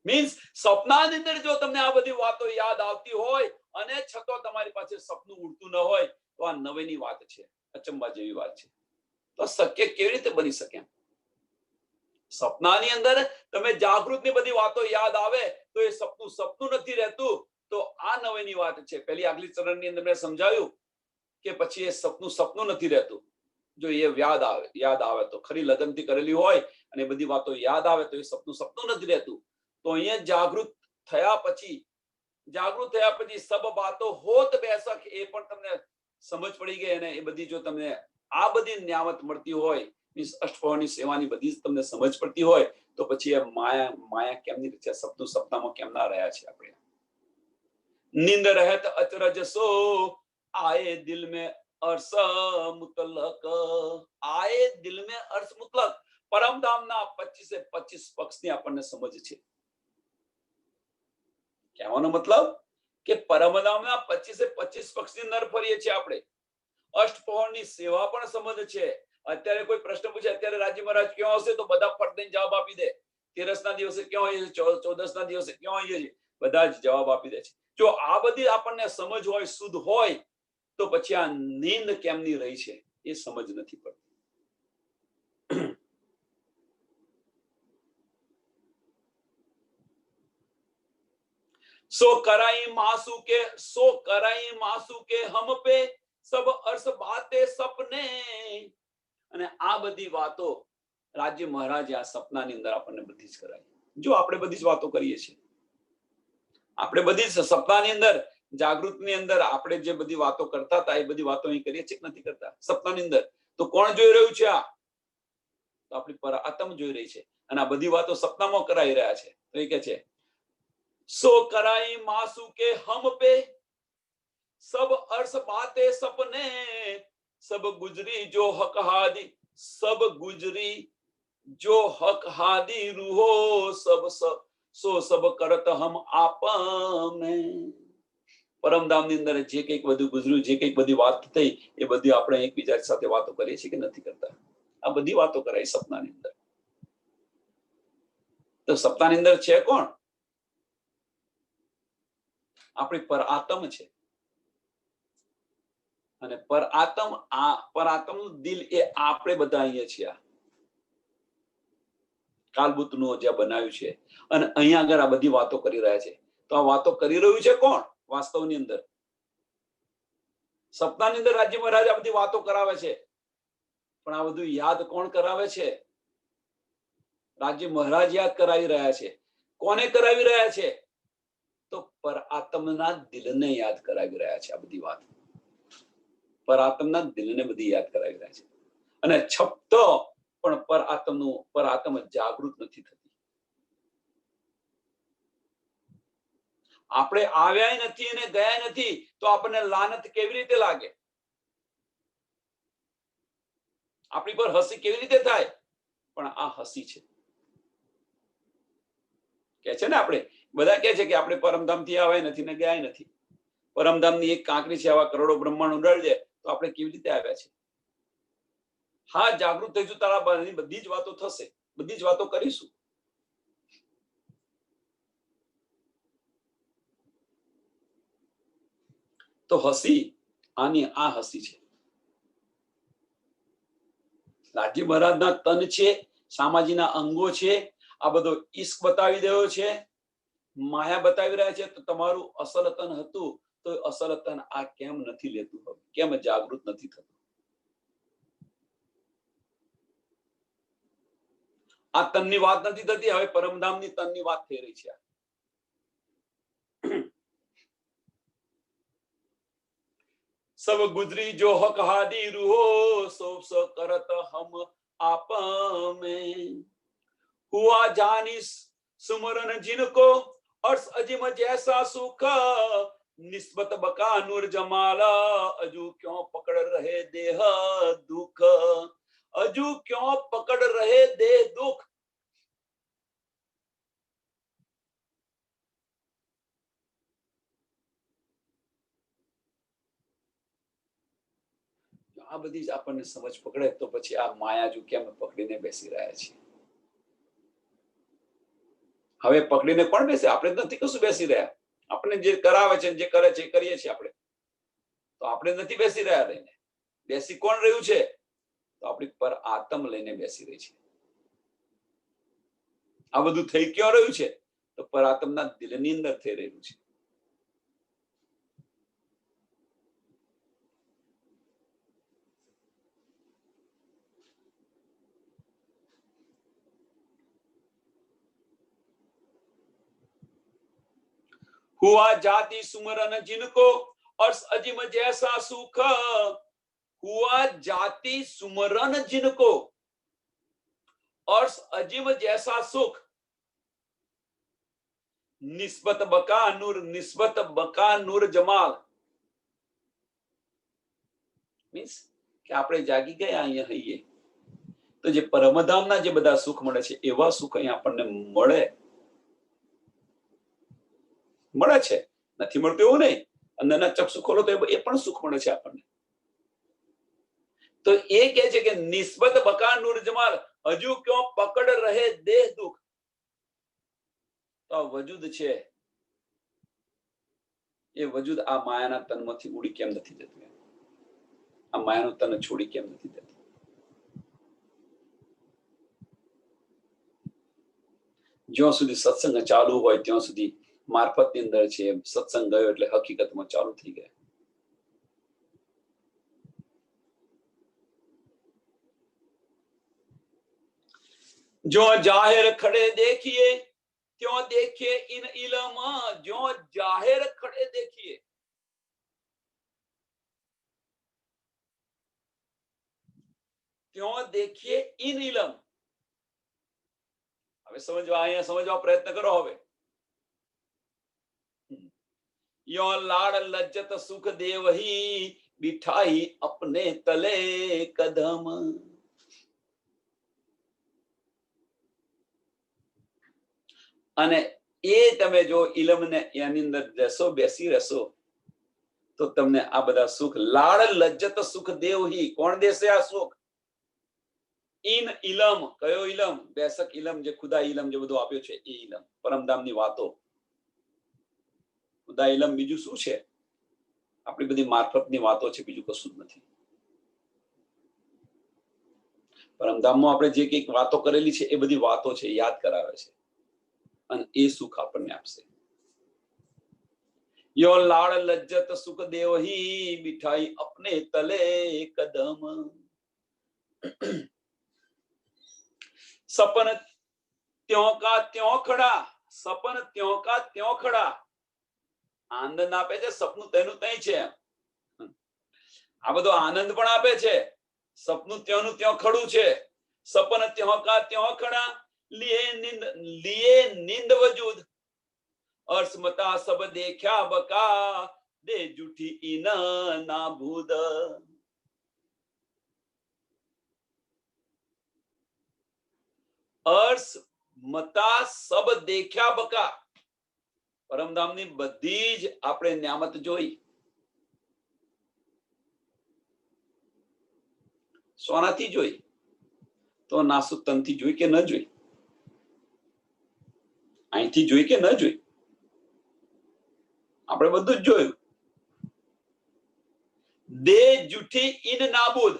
મીન્સ સપનાની અંદર જો તમને આ બધી વાતો યાદ આવતી હોય અને છતાં તમારી પાસે સપનું ઉડતું ન હોય તો આ નવેની વાત છે, અચંબા જેવી વાત છે. તો શક્ય કેવી રીતે બની શકે? સપનાની અંદર તમે જાગૃતની બધી વાતો યાદ આવે તો એ સપનું નથી રહેતું. તો આ નવેની વાત છે. પહેલી આગલી ચરણની અંદર મેં સમજાવ્યું કે પછી એ સપનું નથી રહેતું. જો એ યાદ આવે તો ખરી લગનથી કરેલી હોય અને બધી વાતો યાદ આવે તો એ સપનું નથી રહેતું. તો અહીંયા જાગૃત થયા પછી સબ બાતો હોત બેશક એ પણ તમને સમજ પડી ગઈ. અને એ બધી જો તમને આ બધી ન્યામત મળતી હોય, અષ્ટપૌરની સેવાની બધી જ તમને સમજ પડતી હોય તો પછી એ માયા કેમની રીતે સપનામાં કેમ ના રહ્યા છે આપણે? નીંદ રહેત અચરજ, સો આए दिल में अर्श मुतलक, आए दिल में अर्श मुतलक. પરમધામના 25 પક્ષની આપણને સમજ છે. કહેવાનો મતલબ કે પરમધામના 25 પક્ષની અંદર ફરીએ છીએ આપણે. અષ્ટપૌરની સેવા પણ સમજ છે. અત્યારે કોઈ પ્રશ્ન પૂછે અત્યારે રાજી મહારાજ ક્યાં હશે તો બધા ફટ દઈને જવાબ આપી દે. 13ના દિવસે ક્યાં હોઈએ છીએ, 14ના દિવસે ક્યાં હોઈએ છીએ, બધા જ જવાબ આપી દે છે. જો આ બધી આપણને સમજ હોય, શુદ્ધ હોય તો પછી આ નીંદ કેમની રહી છે એ સમજ નથી પડતી. सो कराई मासू के हम पे सब अर्स बाते सपने અને આ બધી વાતો રાજ્ય મહારાજે આ સપનાની અંદર આપણને બધી જ કરાવી. જો આપણે બધી જ વાતો કરીએ છીએ, આપણે બધી જ સપનાની અંદર જાગૃતની અંદર આપણે જે બધી વાતો કરતા હતા એ બધી વાતો અહીં કરીએ છીએ કે નથી કરતા સપનાની અંદર? તો કોણ જોઈ રહ્યું છે? આ તો આપણી પર આત્મ જોઈ રહી છે અને આ બધી વાતો સપનામાં કરાઈ રહ્યા છે. તો એ કે છે સો કરાઈ માસુ કે હમ પે सब अर्स बाते सपने सब गुजरी जो हक हादी सब गुजरी जो हक हादी रूहो सब सब सो सब करत हम आपने. પરમધામ ની અંદર જે કંઈક બધું ગુજર્યું, જે કંઈક બધી વાત થઈ એ બધી આપણે એકબીજા સાથે વાતો કરીએ છીએ કે નથી કરતા? આ બધી વાતો કરાય સપનાની અંદર. તો સપનાની અંદર છે કોણ? આપણી પર આત્મ છે. અને પર આત્મનું દિલ એ આપણે બધા અહીંયા છીએ. કાલબુતનું જ્યાં બનાવ્યું છે અને અહીંયા આગળ આ બધી વાતો કરી રહ્યા છે. તો આ વાતો કરી રહ્યું છે કોણ વાસ્તવની અંદર? સપનાની અંદર રાજ્ય મહારાજ આ બધી વાતો કરાવે છે, પણ આ બધું યાદ કોણ કરાવે છે? રાજ્ય મહારાજ યાદ કરાવી રહ્યા છે. કોને કરાવી રહ્યા છે? તો પર આત્મના દિલને યાદ કરાવી રહ્યા છે. આ બધી વાત પર આત્મના દિલને બધી યાદ કરાવી રહ્યા છે. અને છપતો પણ પર આત્મ જાગૃત નથી થતી. આપણે આવ્યા નથી અને ગયા નથી તો આપણને લાનત કેવી રીતે લાગે? આપણી પર હસી કેવી રીતે થાય? પણ આ હસી છે. કે છે ને આપણે બધા કહે છે કે આપણે પરમધામ થી આવ્યા નથી ને ગયા નથી. પરમધામ ની એક કાંકરી છે, આવા કરોડો બ્રહ્માંડ ઉડાડી દે તો આપણે કેવી રીતે આવ્યા છે? હા, જાગૃત થઈશું તારા બધી જ વાતો થશે, બધી જ વાતો કરીશું. તો હસી આની આ હસી છે. રાજ્ય મહારાજના તન છે, શામાજીના અંગો છે. આ બધો ઈશ્ક બતાવી રહ્યો છે, માયા બતાવી રહ્યા છે. તો તમારું અસલ તન હતું તો અસલ તન આ કેમ નથી લેતું? હવે કેમ જાગૃત નથી થતું? આ તનની વાત નથી થતી, હવે પરમધામની તનની વાત થઈ રહી છે. सब गुजरी जो हक हादी रूहो सो सो करत हम आप में हुआ जानी सुमरन जिनको अर्श अजिम जैसा सुख निस्बत बका नूर जमाला अजू क्यों पकड़ रहे देह दुख अजू क्यों पकड़ रहे देह दुख. આ બધી જ આપણને સમજ પકડે તો પછી આ માયા જો કેમ પકડીને બેસી રહ્યા છે? હવે પકડીને કોણ બેસે? આપણે નથી કશું બેસી રહ્યા. આપણે જે કરાવે છે, જે કરે છે કરીએ છીએ આપણે. તો આપણે નથી બેસી રહ્યા. લઈને બેસી કોણ રહ્યું છે? તો આપણી પર આત્મ લઈને બેસી રહી છે. આ બધું થઈ ક્યાં રહ્યું છે? તો પર આત્મના દિલની અંદર થઈ રહ્યું છે. हुआ जाति सुमरन जिनको अर्श अजिम जैसा सुख हुआ जाति सुमरन जिनको अर्श अजिम जैसा सुख निस्बत बका नूर जमाल. મીન્સ કે આપણે જાગી ગયા અહીંયા હઈએ તો જે પરમધામના જે બધા સુખ મળે છે એવા સુખ અહીંયા આપણને મળે છે. નથી મળતું એવું નહીં. અંદરના ચક્ષુ ખોલો તો એ પણ સુખ મળે છે આપણને. તો એ કહે છે કે નિસ્બત બકા નૂર જમાલ હજુ ક્यों પકડ રહે દેહ દુઃખ. તો વજૂદ છે એ વજૂદ આ માયાના તનમાંથી ઉડી કેમ નથી જતું? આ માયાનું તન છોડી કેમ નથી જતું? જ્યાં સુધી સત્સંગ ચાલુ હોય ત્યાં સુધી મારફતની અંદર છે. સત્સંગ ગયો એટલે હકીકતમાં ચાલુ થઈ ગયા. जो जाहिर खड़े देखिए त्यों देखिए इन इलम, जो जाहिर खड़े देखिए, त्यों देखिए इन इलम. હવે સમજવા, અહીંયા સમજવા પ્રયત્ન કરો. હવે यो लाड़ लज्जत सुख देवही बिठाई अपने तले कदम. અને એ તમે જો ઇલમને એની અંદર રહેશો, બેસી રહેશો, તો તમને આ બધા સુખ, લાડ લજ્જત સુખ દેવહી, કોણ દેશે આ સુખ? ઇન ઇલમ. કયો ઇલમ? બેસક ઇલમ, જે ખુદા ઇલમ જે બધું આપ્યો છે એ ઇલમ, પરમધામની વાતો. ખુદા ઇલમ બીજું શું છે? આપણી બધી મારફતની વાતો છે, બીજું કશું જ નથી. પરમધામમાં આપણે જે કંઈક વાતો કરેલી છે એ બધી વાતો છે, યાદ કરાવે છે, અને એ સુખ આપણને આપશે. यो लाड़ लज्जत सुख देवही बिठाई अपने तले कदम. सपन त्यों का त्यों खड़ा, सपन त्यों का त्यों खड़ा. આનંદ આપે છે, સપનું તેનું તઈ છે. આ બધો આનંદ પણ આપે છે, સપનું ત્યાંનું ત્યાં ખડું છે. સપન ત્યોं का त्यों खड़ा, लिए नींद वजूद, अर्श मता सब देखा बका, दे जूठी इन ना भूद. अर्श मता सब देखा बका. પરમધામની બધી જ આપણે નિયામત જોઈ. સોનાથી જોઈ તો નાસુક તનથી જોઈ કે ન જોઈ? અહીંથી જોઈ કે ન જોઈ? આપણે બધું જ જોયું. દે જૂઠી ઇન નાબૂદ.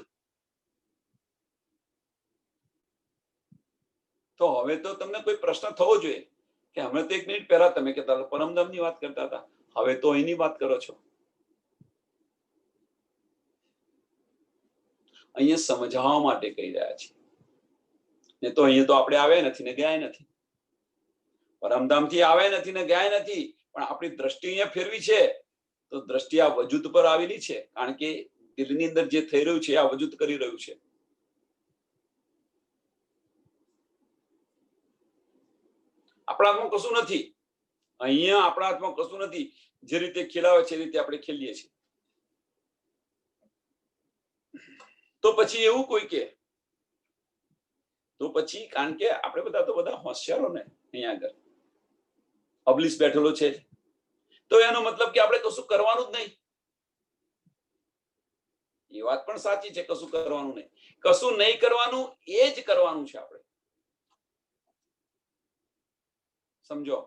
તો હવે તો તમને કોઈ પ્રશ્ન થવો જોઈએ કે અમે તો 1 મિનિટ પહેલા તમે કહેતા હતા પરમધામની વાત કરતા હતા, હવે તો અહીંની વાત કરો છો. અહીંયા સમજાવવા માટે કહી રહ્યા છીએ, ને તો અહીંયા તો આપણે આવ્યા નથી ને ગયા નથી. પરમધામથી આવ્યા નથી ને ગયા નથી, પણ આપણી દ્રષ્ટિ અહીંયા ફેરવી છે, તો દ્રષ્ટિ આ વજૂદ પર આવેલી છે, કારણ કે દિલની અંદર જે થઈ રહ્યું છે આ વજૂદ કરી રહ્યું છે. આપણા હાથમાં કશું નથી. અહીંયા આપણા હાથમાં કશું નથી. જે રીતે ખેલાવે છે એ રીતે આપણે ખેલીએ છીએ. તો પછી એવું કોઈ કે, તો પછી કારણ કે આપણે બધા તો બધા હોશિયારો ને અહીંયા આગળ અબલીસ બેઠેલો છે, તો એનો મતલબ કે આપણે કશું કરવાનું જ નહીં. એ વાત પણ સાચી છે, કશું કરવાનું નહીં. કશું નહીં કરવાનું, એ જ કરવાનું છે આપણે. સમજો.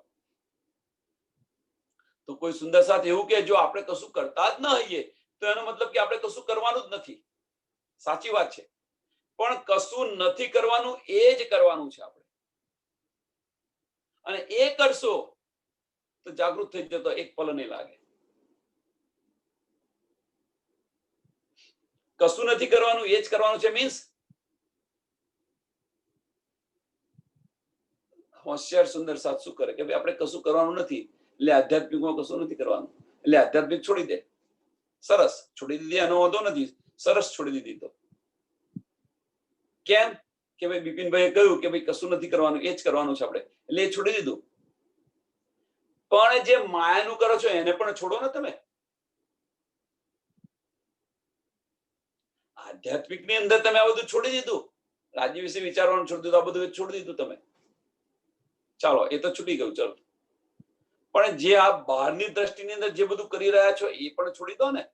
તો કોઈ સુંદર સાથ એવું કે જો આપણે કશું કરતા જ ન હોઈએ તો એનો મતલબ કે આપણે કશું કરવાનું જ નથી. સાચી વાત છે, પણ કશું નથી કરવાનું, એ જ કરવાનું છે આપણે. અને એ કરશો તો જાગૃત થઈ જતો એક પલ નહીં લાગે. કશું નથી કરવાનું, એ જ કરવાનું છે મીન્સ હોશિયાર સુંદર સાથ શું કરે કે ભાઈ આપણે કશું કરવાનું નથી, એટલે આધ્યાત્મિકમાં કશું નથી કરવાનું, એટલે આધ્યાત્મિક છોડી દે. સરસ, છોડી દીધી, એનો વાંધો નથી, સરસ છોડી દીધી. તો કેમ કે ભાઈ બિપિનભાઈએ કહ્યું કે ભાઈ કશું નથી કરવાનું, એ જ કરવાનું છે આપણે, એટલે એ છોડી દીધું. પણ જે માયાનું કરો છો એને પણ છોડો ને તમે. આધ્યાત્મિકની અંદર તમે આ બધું છોડી દીધું, રાજ્ય વિશે વિચારવાનું છોડી દીધું, આ બધું છોડી દીધું તમે. ચાલો, એ તો છૂટી ગયું. ચાલો, પણ જે આ બહારની દ્રષ્ટિની અંદર જે બધું કરી રહ્યા છો એ પણ છોડી દો ને.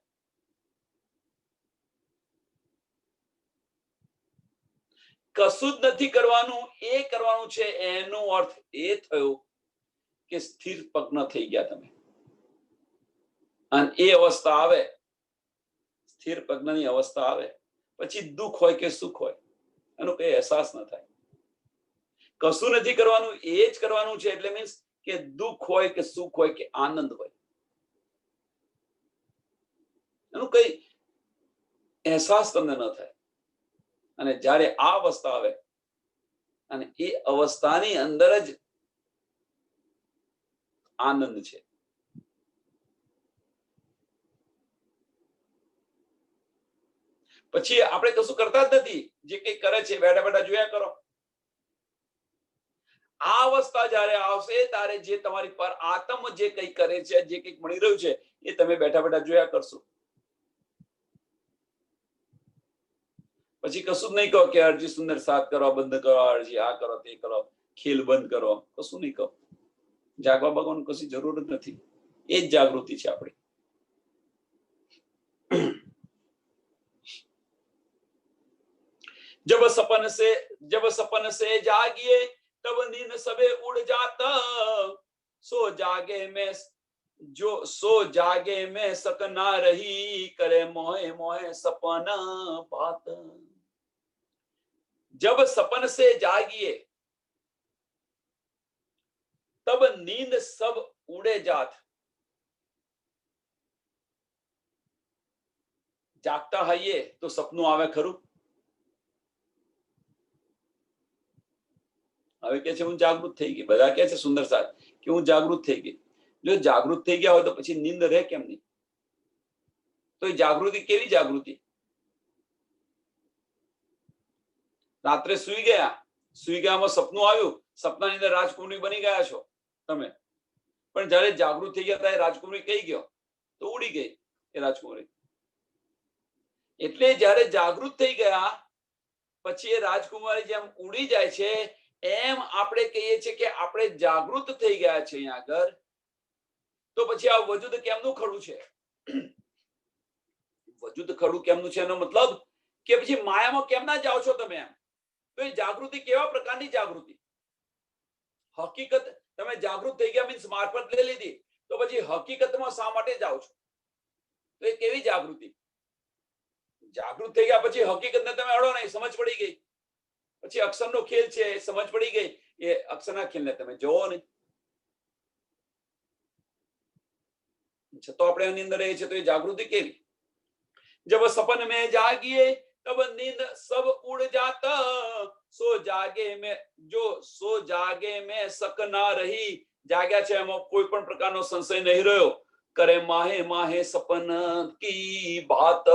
કશું જ નથી કરવાનું, એ કરવાનું છે. એનો અર્થ એ થયો કે સ્થિર પગ્ન થઈ ગયા તમે. અને એ અવસ્થા આવે, સ્થિર પગ્નની અવસ્થા આવે પછી દુઃખ હોય કે સુખ હોય એનો કઈ અહેસાસ ન થાય. કશું નથી કરવાનું, એ જ કરવાનું છે, એટલે મીન્સ કે દુઃખ હોય કે સુખ હોય કે આનંદ હોય એનું કઈ અહેસાસ તમને ન થાય. અને જ્યારે આ અવસ્થા આવે અને એ અવસ્થાની અંદર જ આનંદ છે. પછી આપણે કશું કરતા જ નથી, જે કંઈ કરે છે બેઠા બેઠા જોયા કરો. આ અવસ્થા જ્યારે આવશે ત્યારે જે તમારી પર આત્મ જે કંઈ કરે છે, જે કંઈક મળી રહ્યું છે, એ તમે બેઠા બેઠા જોયા કરશો. પછી કશું જ નહીં કહો કે અરજી સુંદર સાથ કરો, બંધ કરો, અરજી આ કરો, તે કરો, ખેલ બંધ કરો, કશું નહીં કહો. જાગવા બાગવાની કશી જરૂર જ નથી. એ જ જાગૃતિ છે આપણી. जब सपन से जागिए तब नींद सबे उड़ जाता, सो जागे में सक ना रही, करे मोहे मोहे सपन बात. जब सपन से जागिए तब नींद सब उड़े जात. જાગતા હઈએ તો સપનું આવે ખરું? હવે કે છે હું જાગૃત થઈ ગઈ. બધા કે છે સુંદર સાથ કે હું જાગૃત થઈ ગઈ. જો જાગૃત થઈ ગયા હોય તો પછી નીંદ રહે કેમ નહીં? તો એ જાગૃતિ કેવી જાગૃતિ? રાત્રે સુઈ ગયામાં સપનું આવ્યું, સપનાની અંદર રાજકુમારી બની ગયા છો તમે, પણ જયારે જાગૃત થઈ ગયા ત્યારે રાજકુમારી કઈ ગયો તો ઉડી ગઈ એ રાજકુમારી. એટલે જયારે જાગૃત થઈ ગયા પછી એ રાજકુમારી જેમ ઉડી જાય છે, એમ આપણે કહીએ છીએ કે આપણે જાગૃત થઈ ગયા છે અહીંયા આગળ. તો પછી આ વજૂદ કેમનું ખડું છે? વજૂદ ખડું કેમનું છે એનો મતલબ કે પછી માયામાં કેમ ના જાઓ છો તમે એમ? તો એ જાગૃતિ કેવા પ્રકારની જાગૃતિ? હકીકત તમે જાગૃત થઈ ગયા મીન્સ મારફત લઈ લીધી, તો પછી હકીકતમાં શા માટે જાઓ છો? તો એ કેવી જાગૃતિ? જાગૃત થઈ ગયા પછી હકીકતને તમે અડો નહીં, સમજ પડી ગઈ. પછી અક્ષરનો ખેલ છે, સમજ પડી ગઈ, એ અક્ષરના ખેલને તમે જોવો નહીં. છતાં આપણે એની અંદર રહીએ છીએ તો એ જાગૃતિ કેવી? जब सपन में जागिए तब नींद सब उड़ जाता, सो जागे में सक ना रही. જાગ્યા છે એમાં કોઈ પણ પ્રકારનો સંશય નહીં રહ્યો. કરે માહે માહે સપન કી બાત.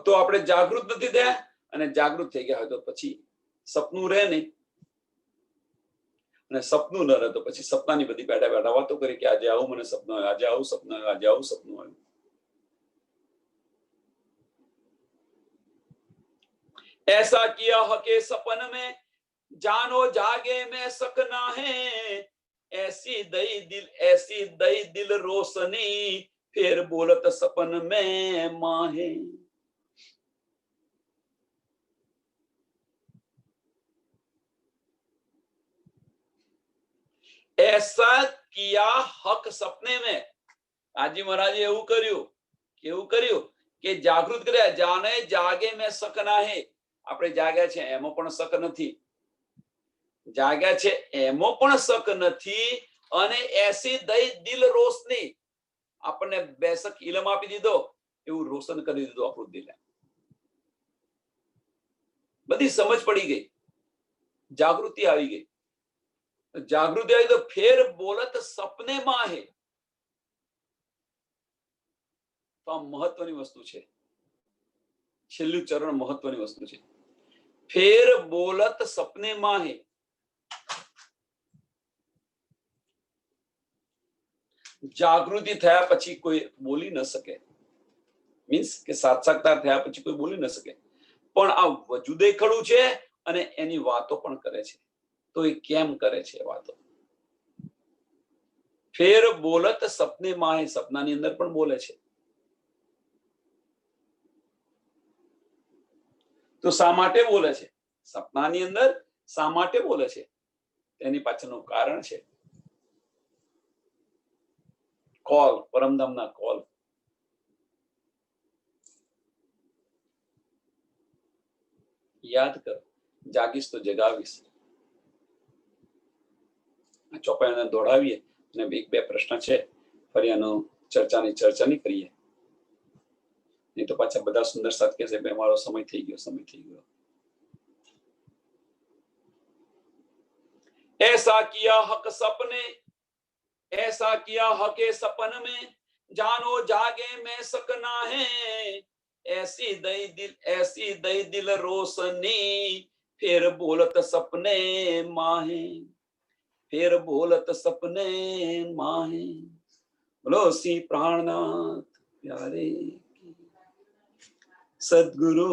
તો આપણે જાગૃત નથી થયા, અને જાગૃત થઈ ગયા હોય તો પછી સપનું રહે નહીં. અને સપનું ન રહે તો પછી સપનાની બધી બેઠા બેઠા વાતો કરી કે આજે આવું મને સપનું આવ્યું, આજે આવું સપનું આવ્યું, આજે આવું સપનું આવ્યું. ऐसा किया हके सपन में जानो जागे में सकना है, ऐसी दई दिल रोशनी फिर बोलत सपन में माहे. ऐसा किया हक सपने में. આજી મહારાજે એવું કર્યું કે જાગૃત કર્યા. જાને જાગે મેં સક ના હે. આપણે જાગ્યા છે એમાં પણ શક નથી, જાગ્યા છે એમાં પણ શક નથી. અને એસી દઈ દિલ રોશની, આપણને બેસક ઇલમ આપી દીધો, એવું રોશન કરી દીધું આપણું દિલ. બધી સમજ પડી ગઈ, જાગૃતિ આવી ગઈ. જાગૃતિ આવી તો ફેર બોલત સપને માં હે. તો આ મહત્વની વસ્તુ છે. છેલ્લું ચરણ મહત્વની વસ્તુ છે. ફેર બોલત સપને માં હે. જાગૃતિ થયા પછી કોઈ બોલી ન શકે, મીન્સ કે સાક્ષાત્કાર થયા પછી કોઈ બોલી ન શકે. પણ આ વજૂદે ખડું છે અને એની વાતો પણ કરે છે. તો એ કેમ કરે છે વાતો? ફેર બોલત સપને માં હે, સપનાની અંદર પણ બોલે છે. તો શા માટે બોલે છે? સપનાની અંદર શા માટે બોલે છે? તેની પાછળનું કારણ છે કોલ, પરમધામના કોલ. યાદ કરો, જાગીશ તો જગાવીશ. ચોપાઈને દોડાવીએ ને એક બે પ્રશ્ન છે, ફરી આનો ચર્ચાની કરીએ, નહીં તો પાછા બધા સુંદર સાથ કહેશે બે મારો સમય થઈ ગયો. ऐसा किया हक सपने, ऐसा किया हके सपन में, जानो जागे मैं सकना है, ऐसी दई दिल रोशनी, फिर बोलत सपने माहे, फिर बोलत सपने माहे. बोलो श्री प्राणनाथ प्यारे की, सदगुरु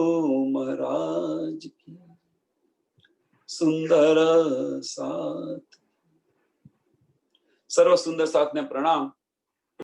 महाराज की सुंदर साथ. सर्व सुंदर साथ ने प्रणाम.